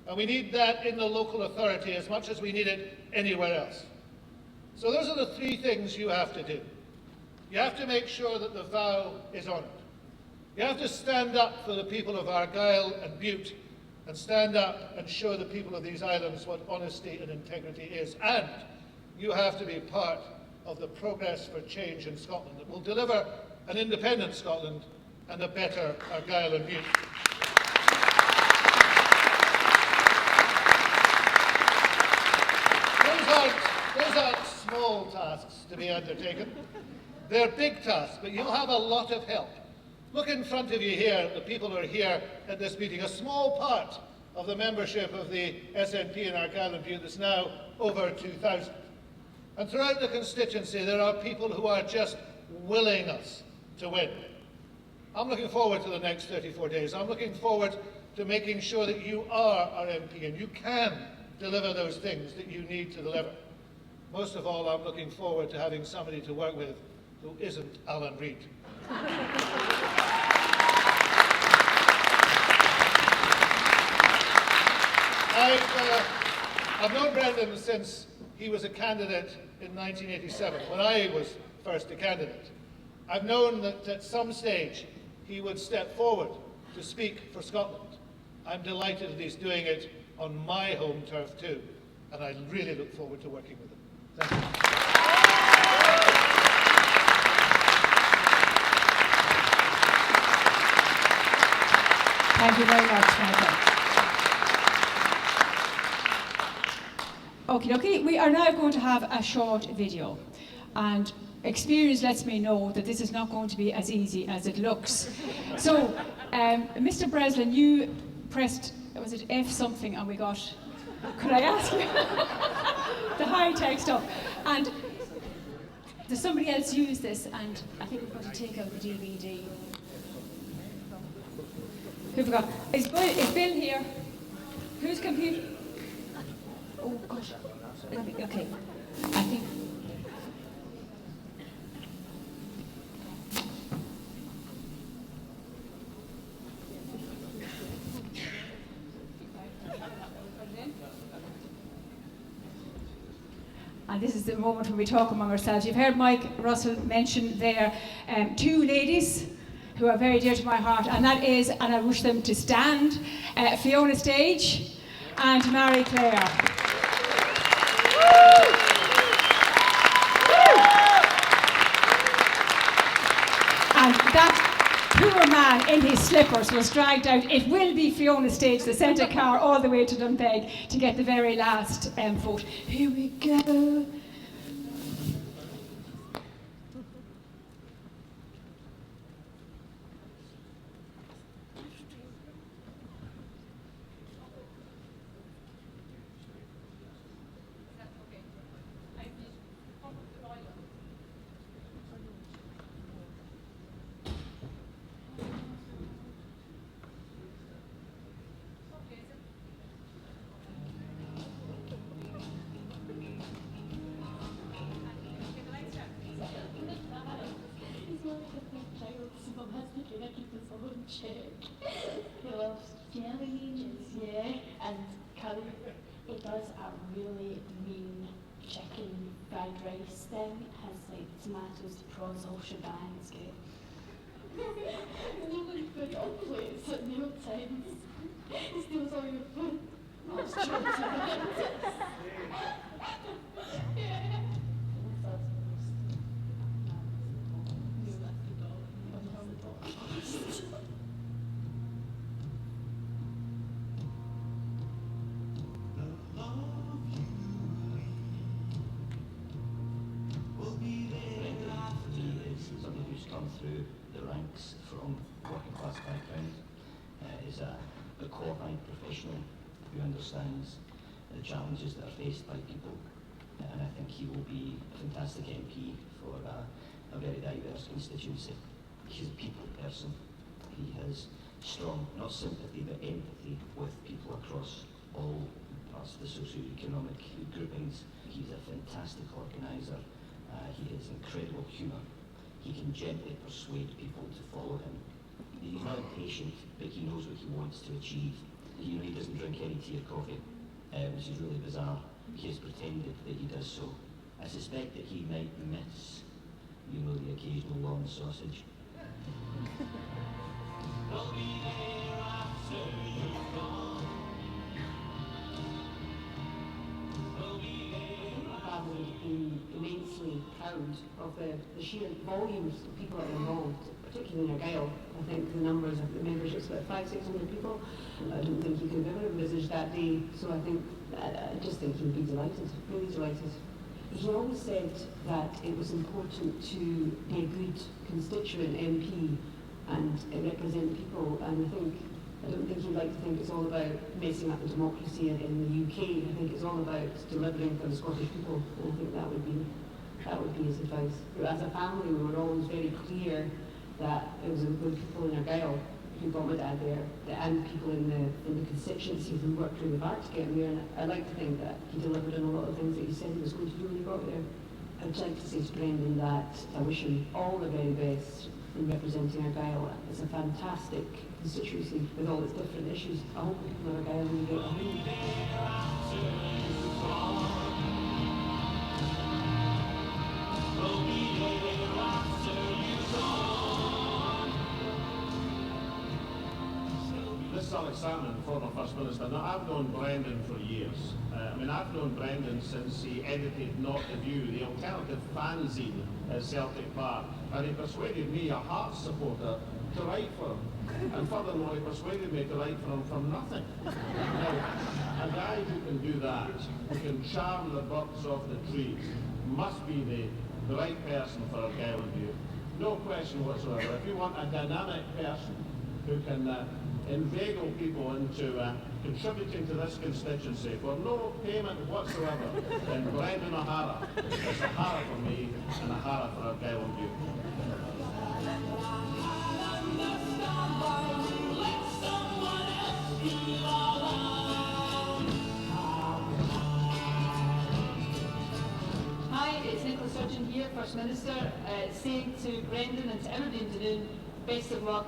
And we need that in the local authority as much as we need it anywhere else. So those are the three things you have to do. You have to make sure that the vow is honoured. You have to stand up for the people of Argyll and Bute, and stand up and show the people of these islands what honesty and integrity is. And you have to be part of the progress for change in Scotland that will deliver an independent Scotland and a better Argyll and Bute. Those aren't small tasks to be undertaken. They're big tasks, but you'll have a lot of help Look in front of you here, the people who are here at this meeting, a small part of the membership of the SNP in Argyll Bute that's now over 2,000. And throughout the constituency, there are people who are just willing us to win. I'm looking forward to the next 34 days. I'm looking forward to making sure that you are our MP and you can deliver those things that you need to deliver. Most of all, I'm looking forward to having somebody to work with who isn't Alan Reid. I've known Brendan since he was a candidate in 1987, when I was first a candidate. I've known that at some stage he would step forward to speak for Scotland. I'm delighted that he's doing it on my home turf too, and I really look forward to working with him. Thank you. Thank you very much, Michael. Okay, we are now going to have a short video, and experience lets me know that this is not going to be as easy as it looks. So, Mr. Breslin, you pressed, was it F something, and we got, could I ask you? The high-tech stuff. And does somebody else use this? And I think we're going to take out the DVD. Who forgot? Is Bill here? Whose computer? Oh gosh. Okay. I think. And this is the moment when we talk among ourselves. You've heard Mike Russell mention there two ladies who are very dear to my heart, and that is, and I wish them to stand, Fiona Stage and Mary Claire. And that poor man in his slippers was dragged out. It will be Fiona Stage that sent a car all the way to Dunbeg to get the very last vote. Here we go. He loves jelly, yeah, and curry. He does a really mean chicken fried rice thing. It has like tomatoes, prawns, all shebang. It's good. You look good on plates at meal times. He steals all your food. Oh, it's true. Yeah. Through the ranks from working class background, is a qualified professional who understands the challenges that are faced by people, and I think he will be a fantastic MP for a very diverse constituency. He's a people person. He has strong, not sympathy, but empathy with people across all parts of the socio-economic groupings. He's a fantastic organiser. He has incredible humour. He can gently persuade people to follow him. He's not impatient, but he knows what he wants to achieve. You know, he doesn't drink any tea or coffee, which is really bizarre. He has pretended that he does so. I suspect that he might miss, you know, the occasional long sausage. We'll be there after you're gone. We'll be there. I would be immensely proud of the sheer volumes of people that are involved, particularly in Argyll. I think the numbers of the memberships about 500-600 people. I don't think you could have ever envisaged that day. So I just think he'd be delighted, really delighted. He always said that it was important to be a good constituent MP and represent people. And I don't think you'd like to think it's all about messing up the democracy in the UK. I think it's all about delivering for the Scottish people, and I think that would be his advice. As a family, we were always very clear that it was the people in Argyll who got my dad there, and people in the constituency who worked really hard to get him there. And I'd like to think that he delivered on a lot of things that he said he was going to do when he got there. I'd like to say to Brendan that I wish him all the very best in representing Argyll. It's a fantastic constituency with all its different issues. I hope the people of Argyll will get behind. This is Alex Salmon, former First Minister. Now, I've known Brendan for years. I've known Brendan since he edited Not the View, the alternative fanzine at Celtic Park, and he persuaded me, a Hearts supporter, to write for him. And furthermore, he persuaded me to write for him from nothing. Now, a guy who can do that, who can charm the birds off the trees, must be the right person for Argyll Bute. No question whatsoever. If you want a dynamic person who can inveigle people into contributing to this constituency for no payment whatsoever, then Brendan O'Hara. It's O'Hara for me and O'Hara for Argyll Bute. Hi, it's Nicola Sturgeon here, First Minister, saying to Brendan and to everybody in Dunoon, best of luck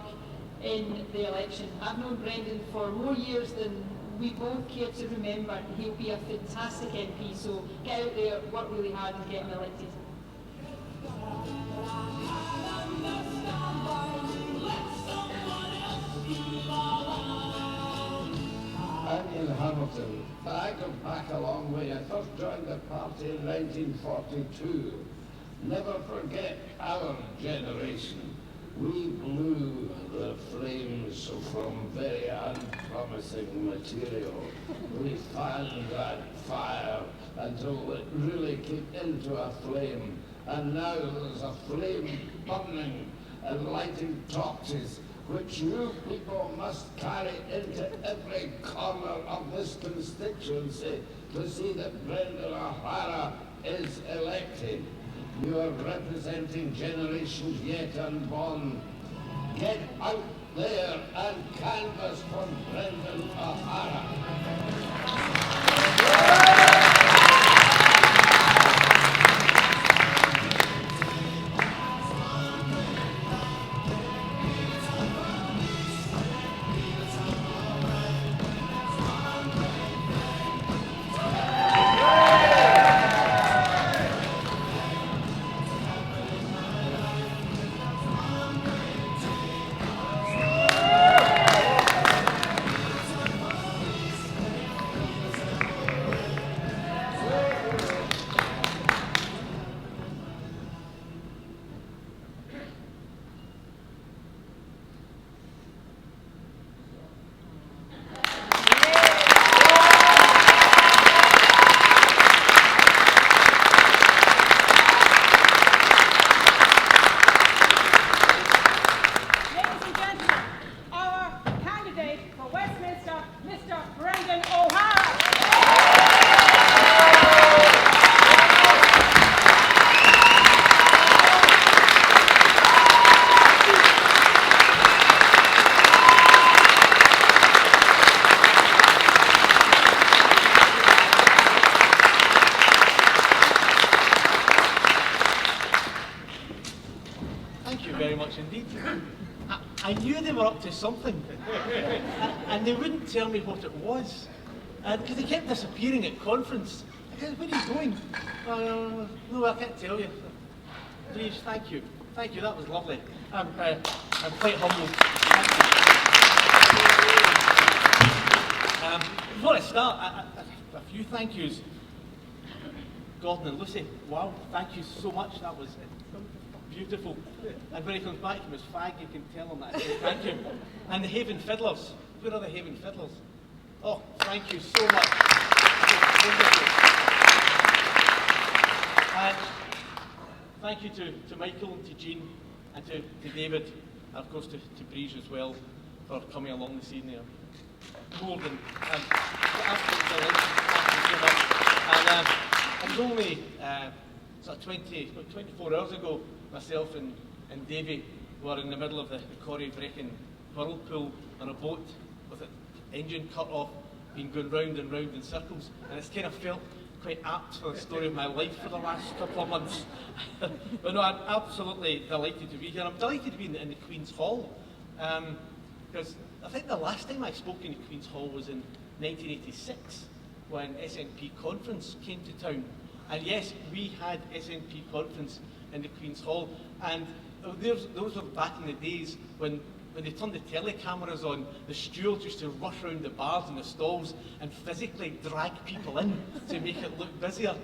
in the election. I've known Brendan for more years than we both care to remember. He'll be a fantastic MP, so get out there, work really hard and get him elected. I'm in Hamilton. I go back a long way. I first joined the party in 1942. Never forget our generation. We blew the flames from very unpromising material. We fanned that fire until it really came into a flame. And now there's a flame burning and lighting torches, which you people must carry into every corner of this constituency to see that Brendan O'Hara is elected. You are representing generations yet unborn. Get out there and canvass for Brendan O'Hara. I knew they were up to something, and they wouldn't tell me what it was, because they kept disappearing at conference. I said, "Where are you going?" No, I can't tell you. Please, thank you, that was lovely. I'm quite humbled. Before I start, a few thank yous. Gordon and Lucy, wow, thank you so much, that was beautiful. And when he comes back from his fag, you can tell him that. Thank you. And the Haven Fiddlers. Where are the Haven Fiddlers? Oh, thank you so much. And thank you to Michael and to Jeane and to David and of course to Breege as well for coming along this evening. More than absolutely delighted. Thank you so much. And it was only sort of 24 hours ago, myself and Davy were in the middle of the Corrie Brecon whirlpool on a boat with the engine cut off, been going round and round in circles, and it's kind of felt quite apt for the story of my life for the last couple of months. But no, I'm absolutely delighted to be here. I'm delighted to be in the Queen's Hall, because I think the last time I spoke in the Queen's Hall was in 1986, when SNP Conference came to town. And yes, we had SNP Conference in the Queen's Hall, and those were back in the days when they turned the telecameras on, the stewards used to rush around the bars and the stalls and physically drag people in to make it look busier.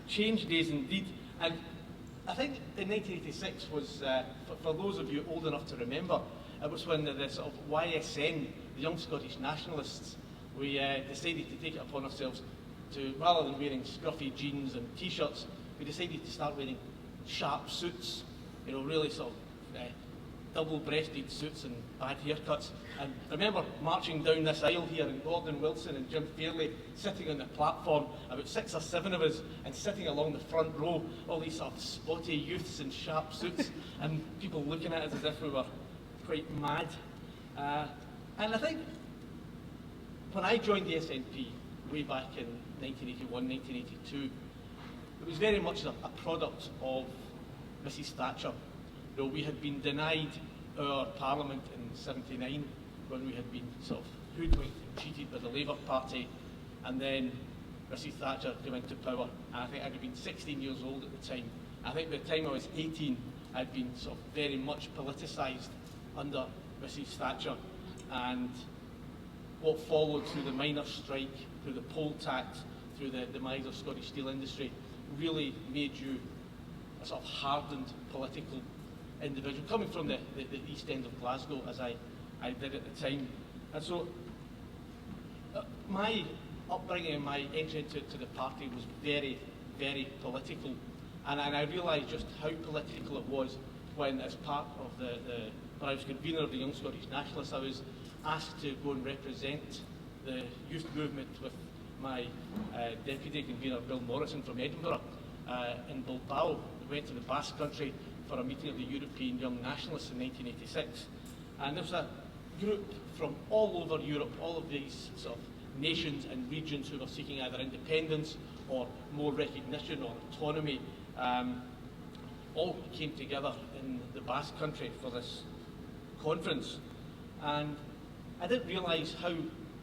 Changed days indeed. And I think in 1986 was, for those of you old enough to remember, it was when the sort of YSN, the Young Scottish Nationalists, we decided to take it upon ourselves to, rather than wearing scruffy jeans and t-shirts, we decided to start wearing sharp suits, you know, really sort of double-breasted suits and bad haircuts. And I remember marching down this aisle here, and Gordon Wilson and Jim Fairley sitting on the platform, about 6 or 7 of us, and sitting along the front row, all these sort of spotty youths in sharp suits, and people looking at us as if we were quite mad. And I think when I joined the SNP way back in 1981, 1982, it was very much a product of Mrs Thatcher. You know, we had been denied our Parliament in '79 when we had been sort of hoodwinked and cheated by the Labour Party, and then Mrs Thatcher came into power, and I think I'd been 16 years old at the time. I think by the time I was 18, I'd been sort of very much politicised under Mrs Thatcher, and what followed through the miners' strike, through the poll tax, through the demise of Scottish steel industry, really made you a sort of hardened political individual, coming from the east end of Glasgow, as I did at the time. And so my upbringing and my entry into the party was very, very political. And I realised just how political it was when, as part of when I was convener of the Young Scottish Nationalists, I was asked to go and represent the youth movement with my deputy convener, Bill Morrison from Edinburgh, in Bilbao. We went to the Basque Country for a meeting of the European Young Nationalists in 1986. And there was a group from all over Europe, all of these sort of nations and regions who were seeking either independence or more recognition or autonomy, all came together in the Basque Country for this conference. And I didn't realise how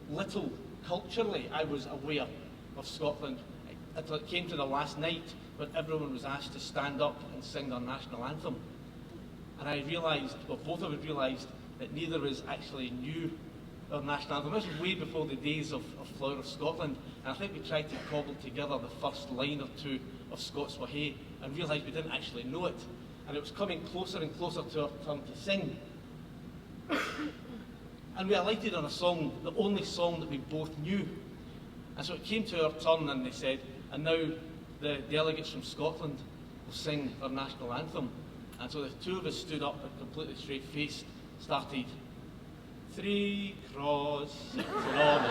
little culturally I was aware of Scotland until it came to the last night when everyone was asked to stand up and sing their national anthem. And I realised, well, both of us realised, that neither of us actually knew our national anthem. This was way before the days of Flower of Scotland, and I think we tried to cobble together the first line or two of Scots Wha Hae and realised we didn't actually know it. And it was coming closer and closer to our turn to sing. And we alighted on a song, the only song that we both knew. And so it came to our turn and they said, and now the delegates from Scotland will sing our national anthem. And so the two of us stood up and completely straight-faced started 3 cross 6 on.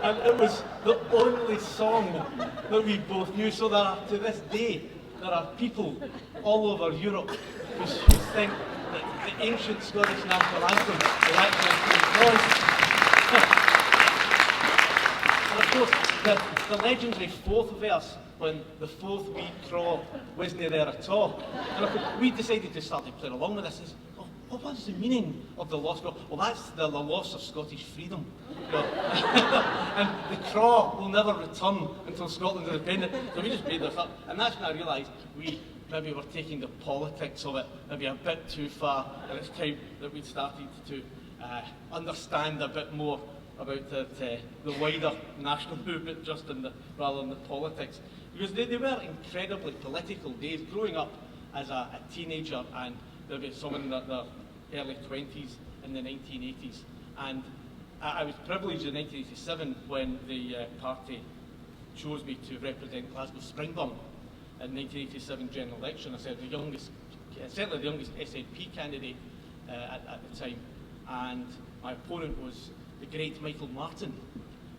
And it was the only song that we both knew. So to this day, there are people all over Europe who think that the ancient Scottish national anthem is actually 3 cross. And of course, the legendary fourth verse, when the fourth wee craw wasn't there at all. And of course, we decided to start to play along with this. Well, what's the meaning of the lost craw? Well, that's the loss of Scottish freedom. You know? And the craw will never return until Scotland's independent. So we just made this up. And that's when I realised we maybe were taking the politics of it maybe a bit too far. And it's time that we'd started to understand a bit more about the wider national movement just rather than the politics. Because they were incredibly political days. Growing up as a teenager, and there'll be some in their early 20s in the 1980s. And I was privileged in 1987 when the party chose me to represent Glasgow Springburn. in 1987 general election. I said the youngest, certainly the youngest SNP candidate at the time, and my opponent was the great Michael Martin,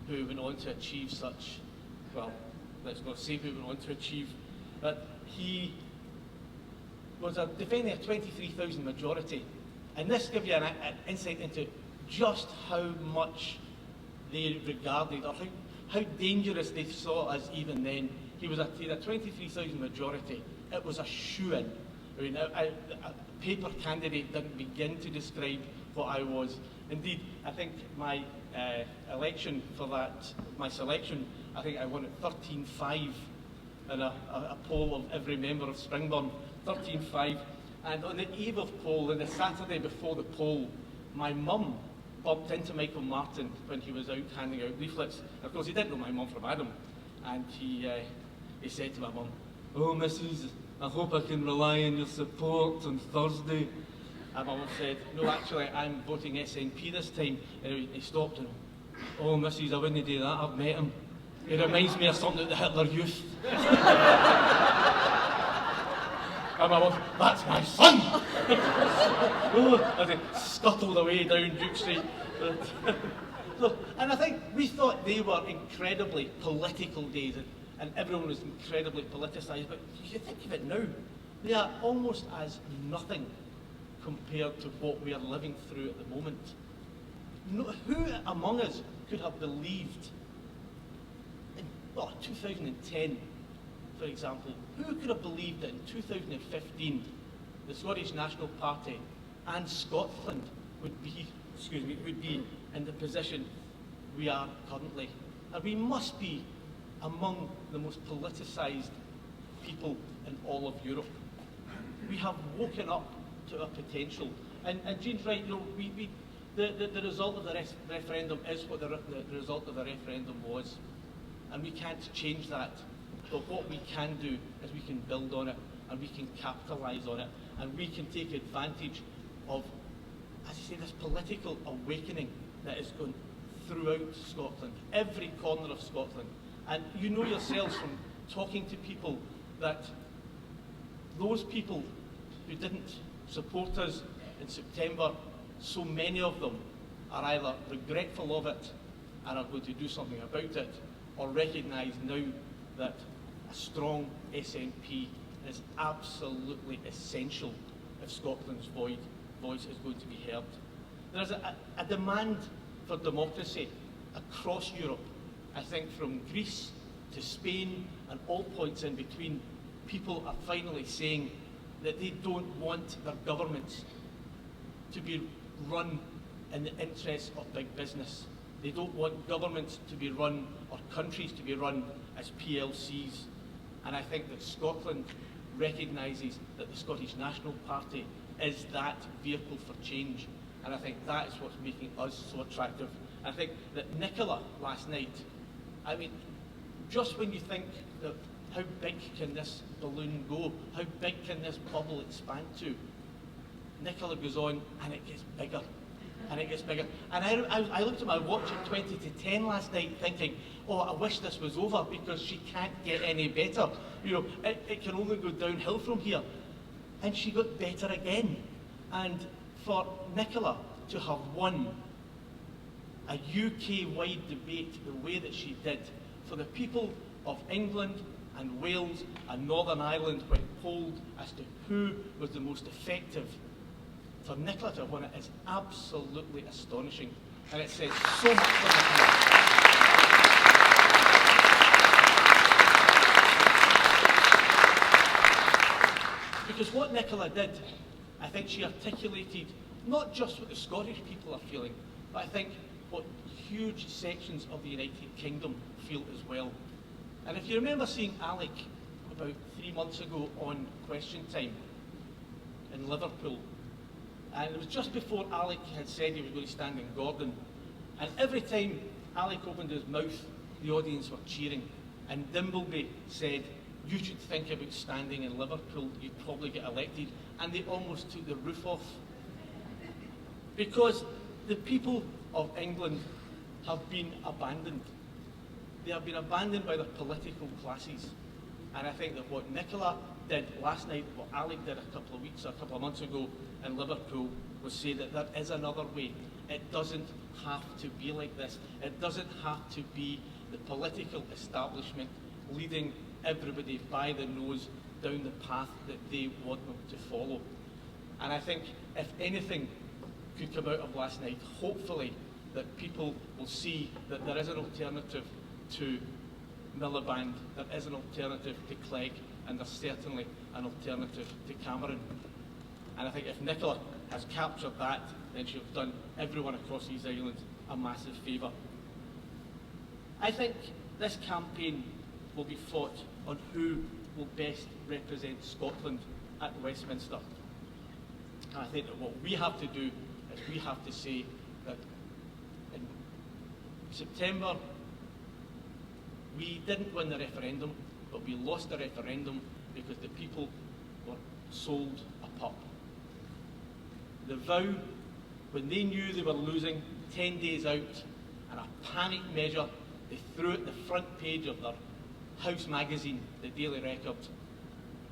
who went on to achieve such, well, let's not say who went on to achieve, but he was defending a 23,000 majority. And this gives you an insight into just how much they regarded, or how dangerous they saw us even then. He had a 23,000 majority. It was a shoo-in. I mean, a paper candidate didn't begin to describe what I was. Indeed, I think my election for that, my selection, I think I won at 13.5 in a poll of every member of Springburn, 13.5. And on the eve of poll, on the Saturday before the poll, my mum bumped into Michael Martin when he was out handing out leaflets. And of course, he didn't know my mum from Adam. And he said to my mum, "Oh, Mrs, I hope I can rely on your support on Thursday." And my mum said, "No, actually, I'm voting SNP this time." And he stopped and, "Oh, Mrs, I wouldn't do that, I've met him. He reminds me of something at the Hitler Youth." And my mum, "That's my son!" Oh, as he scuttled away down Duke Street. And I think we thought they were incredibly political days, and everyone was incredibly politicised, but if you think of it now, they are almost as nothing compared to what we are living through at the moment. Who among us could have believed in 2010, for example, who could have believed that in 2015 the Scottish National Party and Scotland would be in the position we are currently? And we must be among the most politicised people in all of Europe. We have woken up to our potential. And Jeane's right, you know, the result of the referendum is what the result of the referendum was. And we can't change that. But what we can do is we can build on it, and we can capitalise on it, and we can take advantage of, as I say, this political awakening that is going throughout Scotland, every corner of Scotland. And you know yourselves from talking to people that those people who didn't support us in September, so many of them are either regretful of it and are going to do something about it, or recognise now that a strong SNP is absolutely essential if Scotland's voice is going to be heard. There is a demand for democracy across Europe. I think from Greece to Spain and all points in between, people are finally saying that they don't want their governments to be run in the interests of big business. They don't want governments to be run, or countries to be run, as PLCs. And I think that Scotland recognises that the Scottish National Party is that vehicle for change. And I think that is what's making us so attractive. I think that Nicola last night, I mean, just when you think that how big can this balloon go, how big can this bubble expand to, Nicola goes on and it gets bigger. And it gets bigger. And I looked at my watch at 20 to 10 last night thinking, oh, I wish this was over because she can't get any better. You know, it can only go downhill from here. And she got better again. And for Nicola to have won a UK-wide debate the way that she did, for the people of England and Wales and Northern Ireland when polled as to who was the most effective, for Nicola to have won it is absolutely astonishing. And it says so much for Nicola. Because what Nicola did, I think she articulated not just what the Scottish people are feeling, but I think what huge sections of the United Kingdom feel as well. And if you remember seeing Alec about 3 months ago on Question Time in Liverpool, and it was just before Alec had said he was going to stand in Gordon, and every time Alec opened his mouth, the audience were cheering, and Dimbleby said, "You should think about standing in Liverpool, you'd probably get elected," and they almost took the roof off. Because the people of England have been abandoned. They have been abandoned by their political classes. And I think that what Nicola did last night, what Alec did a couple of months ago in Liverpool, was say that there is another way. It doesn't have to be like this. It doesn't have to be the political establishment leading everybody by the nose down the path that they want them to follow. And I think if anything could come out of last night, hopefully that people will see that there is an alternative to Miliband, there is an alternative to Clegg, and there's certainly an alternative to Cameron. And I think if Nicola has captured that, then she'll have done everyone across these islands a massive favour. I think this campaign will be fought on who will best represent Scotland at Westminster. And I think that what we have to do is we have to say that in September we didn't win the referendum, but we lost the referendum because the people were sold a pup. The Vow, when they knew they were losing 10 days out, and a panic measure, they threw it the front page of their house magazine, the Daily Record,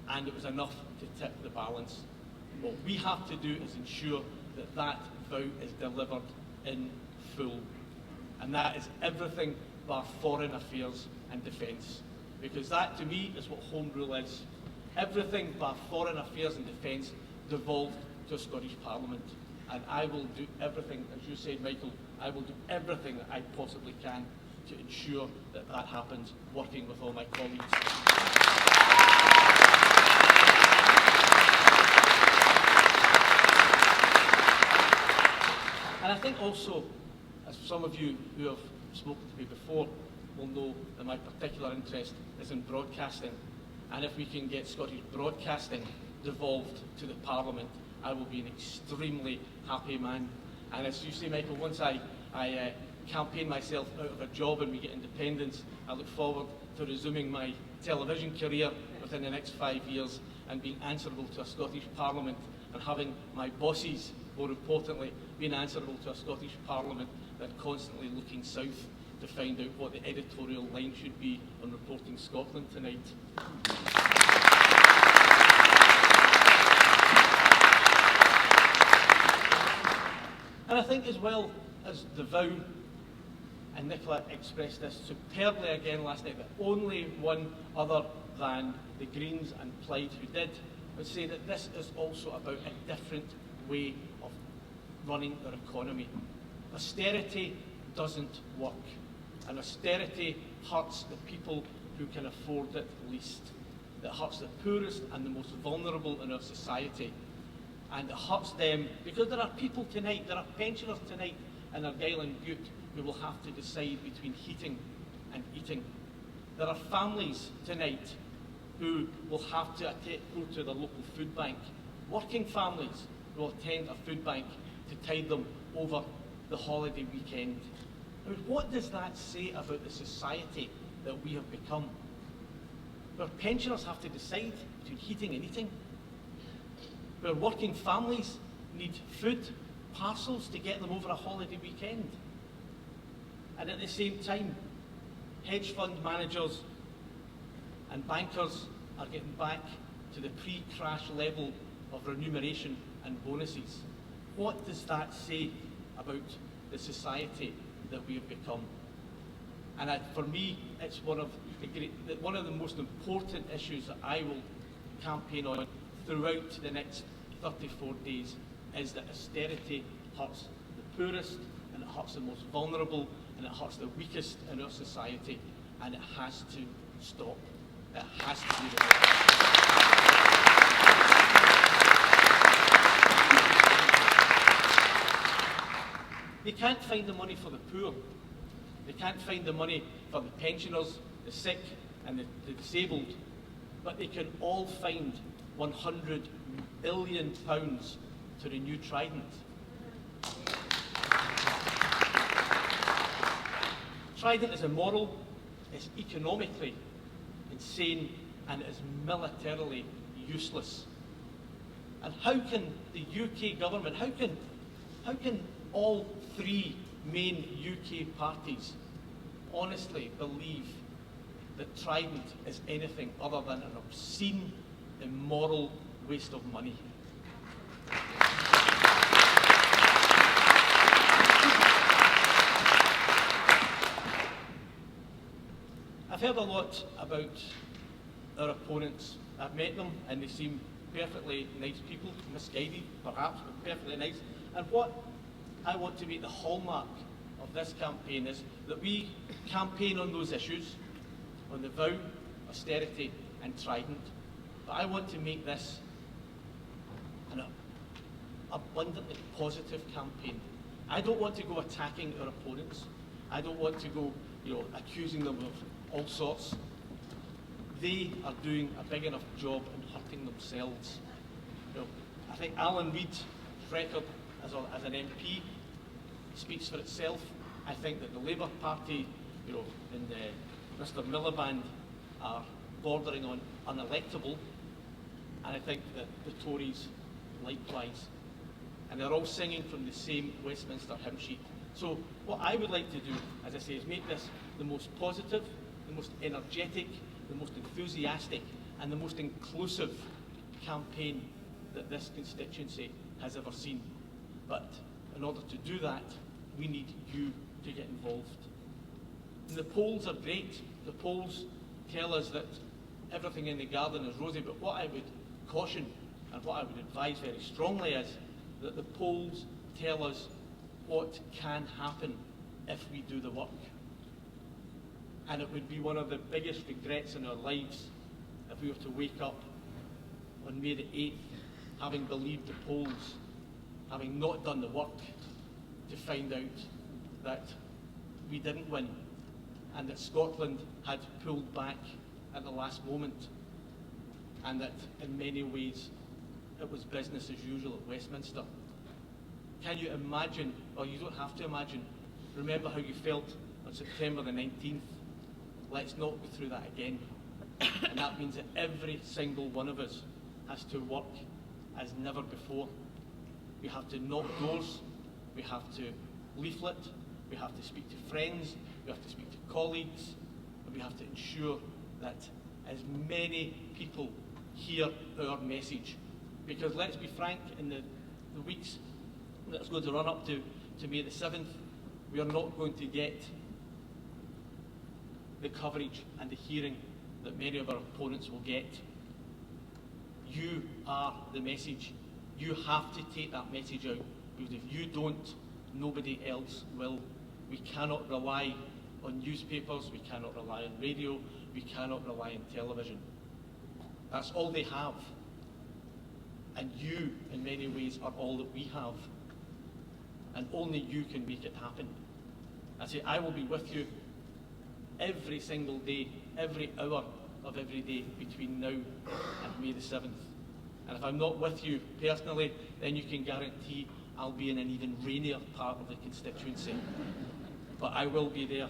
and it was enough to tip the balance. What we have to do is ensure that that vow is delivered in full. And that is everything bar foreign affairs and defence. Because that, to me, is what Home Rule is. Everything bar foreign affairs and defence devolved to a Scottish Parliament. And I will do everything, as you said, Michael, I will do everything that I possibly can to ensure that that happens, working with all my colleagues. And I think also, as some of you who have spoken to me before will know, that my particular interest is in broadcasting. And if we can get Scottish broadcasting devolved to the Parliament, I will be an extremely happy man. And as you say, Michael, once I campaign myself out of a job and we get independence, I look forward to resuming my television career within the next 5 years and being answerable to a Scottish Parliament and having my bosses, more importantly, being answerable to a Scottish Parliament that are constantly looking south to find out what the editorial line should be on reporting Scotland tonight. And I think as well as the Vow, and Nicola expressed this superbly again last night, that only one other than the Greens and Plaid who did, would say that this is also about a different way of running their economy. Austerity doesn't work, and austerity hurts the people who can afford it least. It hurts the poorest and the most vulnerable in our society. And it hurts them because there are people tonight, there are pensioners tonight in Argyll and Bute who will have to decide between heating and eating. There are families tonight who will have to go to the local food bank. Working families will attend a food bank to tide them over the holiday weekend. I mean, what does that say about the society that we have become? Where pensioners have to decide between heating and eating? Where working families need food, parcels to get them over a holiday weekend? And at the same time, hedge fund managers and bankers are getting back to the pre-crash level of remuneration and bonuses. What does that say about the society that we have become? And for me, it's one of the most important issues that I will campaign on throughout the next 34 days, is that austerity hurts the poorest, and it hurts the most vulnerable, and it hurts the weakest in our society, and it has to stop. It has to be reversed. They can't find the money for the poor. They can't find the money for the pensioners, the sick and the disabled, but they can all find £100 billion to renew Trident. Trident is immoral, it's economically insane, and it is militarily useless. And how can the UK government, how can all three main UK parties honestly believe that Trident is anything other than an obscene, immoral waste of money. I've heard a lot about our opponents. I've met them and they seem perfectly nice people, misguided perhaps, but perfectly nice. And what I want to make the hallmark of this campaign is that we campaign on those issues, on the vow, austerity and Trident, but I want to make this an abundantly positive campaign. I don't want to go attacking our opponents. I don't want to go, accusing them of all sorts. They are doing a big enough job in hurting themselves. I think Alan Reid's record as an MP speaks for itself. I think that the Labour Party, and Mr Miliband are bordering on unelectable, and I think that the Tories likewise. And they're all singing from the same Westminster hymn sheet. So what I would like to do, as I say, is make this the most positive, the most energetic, the most enthusiastic and the most inclusive campaign that this constituency has ever seen. But in order to do that, we need you to get involved. And the polls are great. The polls tell us that everything in the garden is rosy, but what I would caution and what I would advise very strongly is that the polls tell us what can happen if we do the work. And it would be one of the biggest regrets in our lives if we were to wake up on May the 8th, having believed the polls, having not done the work, to find out that we didn't win and that Scotland had pulled back at the last moment and that in many ways it was business as usual at Westminster. Can you imagine, or you don't have to imagine, remember how you felt on September the 19th? Let's not go through that again. And that means that every single one of us has to work as never before. We have to knock doors, we have to leaflet, we have to speak to friends, we have to speak to colleagues, and we have to ensure that as many people hear our message. Because let's be frank, in the weeks that's going to run up to May the 7th, we are not going to get the coverage and the hearing that many of our opponents will get. You are the message. You have to take that message out, because if you don't, nobody else will. We cannot rely on newspapers, we cannot rely on radio, we cannot rely on television. That's all they have. And you, in many ways, are all that we have. And only you can make it happen. I say, I will be with you every single day, every hour of every day between now and May the 7th. And if I'm not with you personally, then you can guarantee I'll be in an even rainier part of the constituency. But I will be there.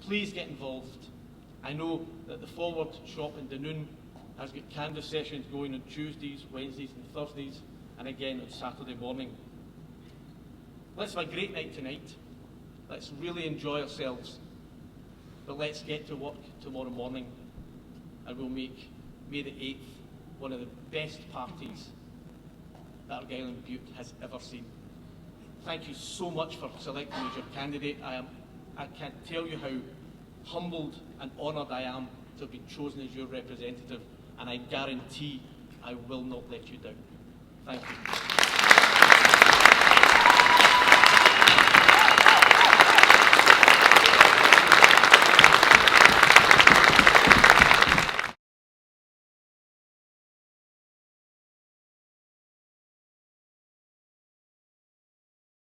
Please get involved. I know that the Forward shop in Dunoon has got canvas sessions going on Tuesdays, Wednesdays and Thursdays, and again on Saturday morning. Let's have a great night tonight. Let's really enjoy ourselves. But let's get to work tomorrow morning, and we'll make May the 8th one of the best parties that Argyll Bute has ever seen. Thank you so much for selecting me as your candidate. I can't tell you how humbled and honoured I am to have been chosen as your representative, and I guarantee I will not let you down. Thank you.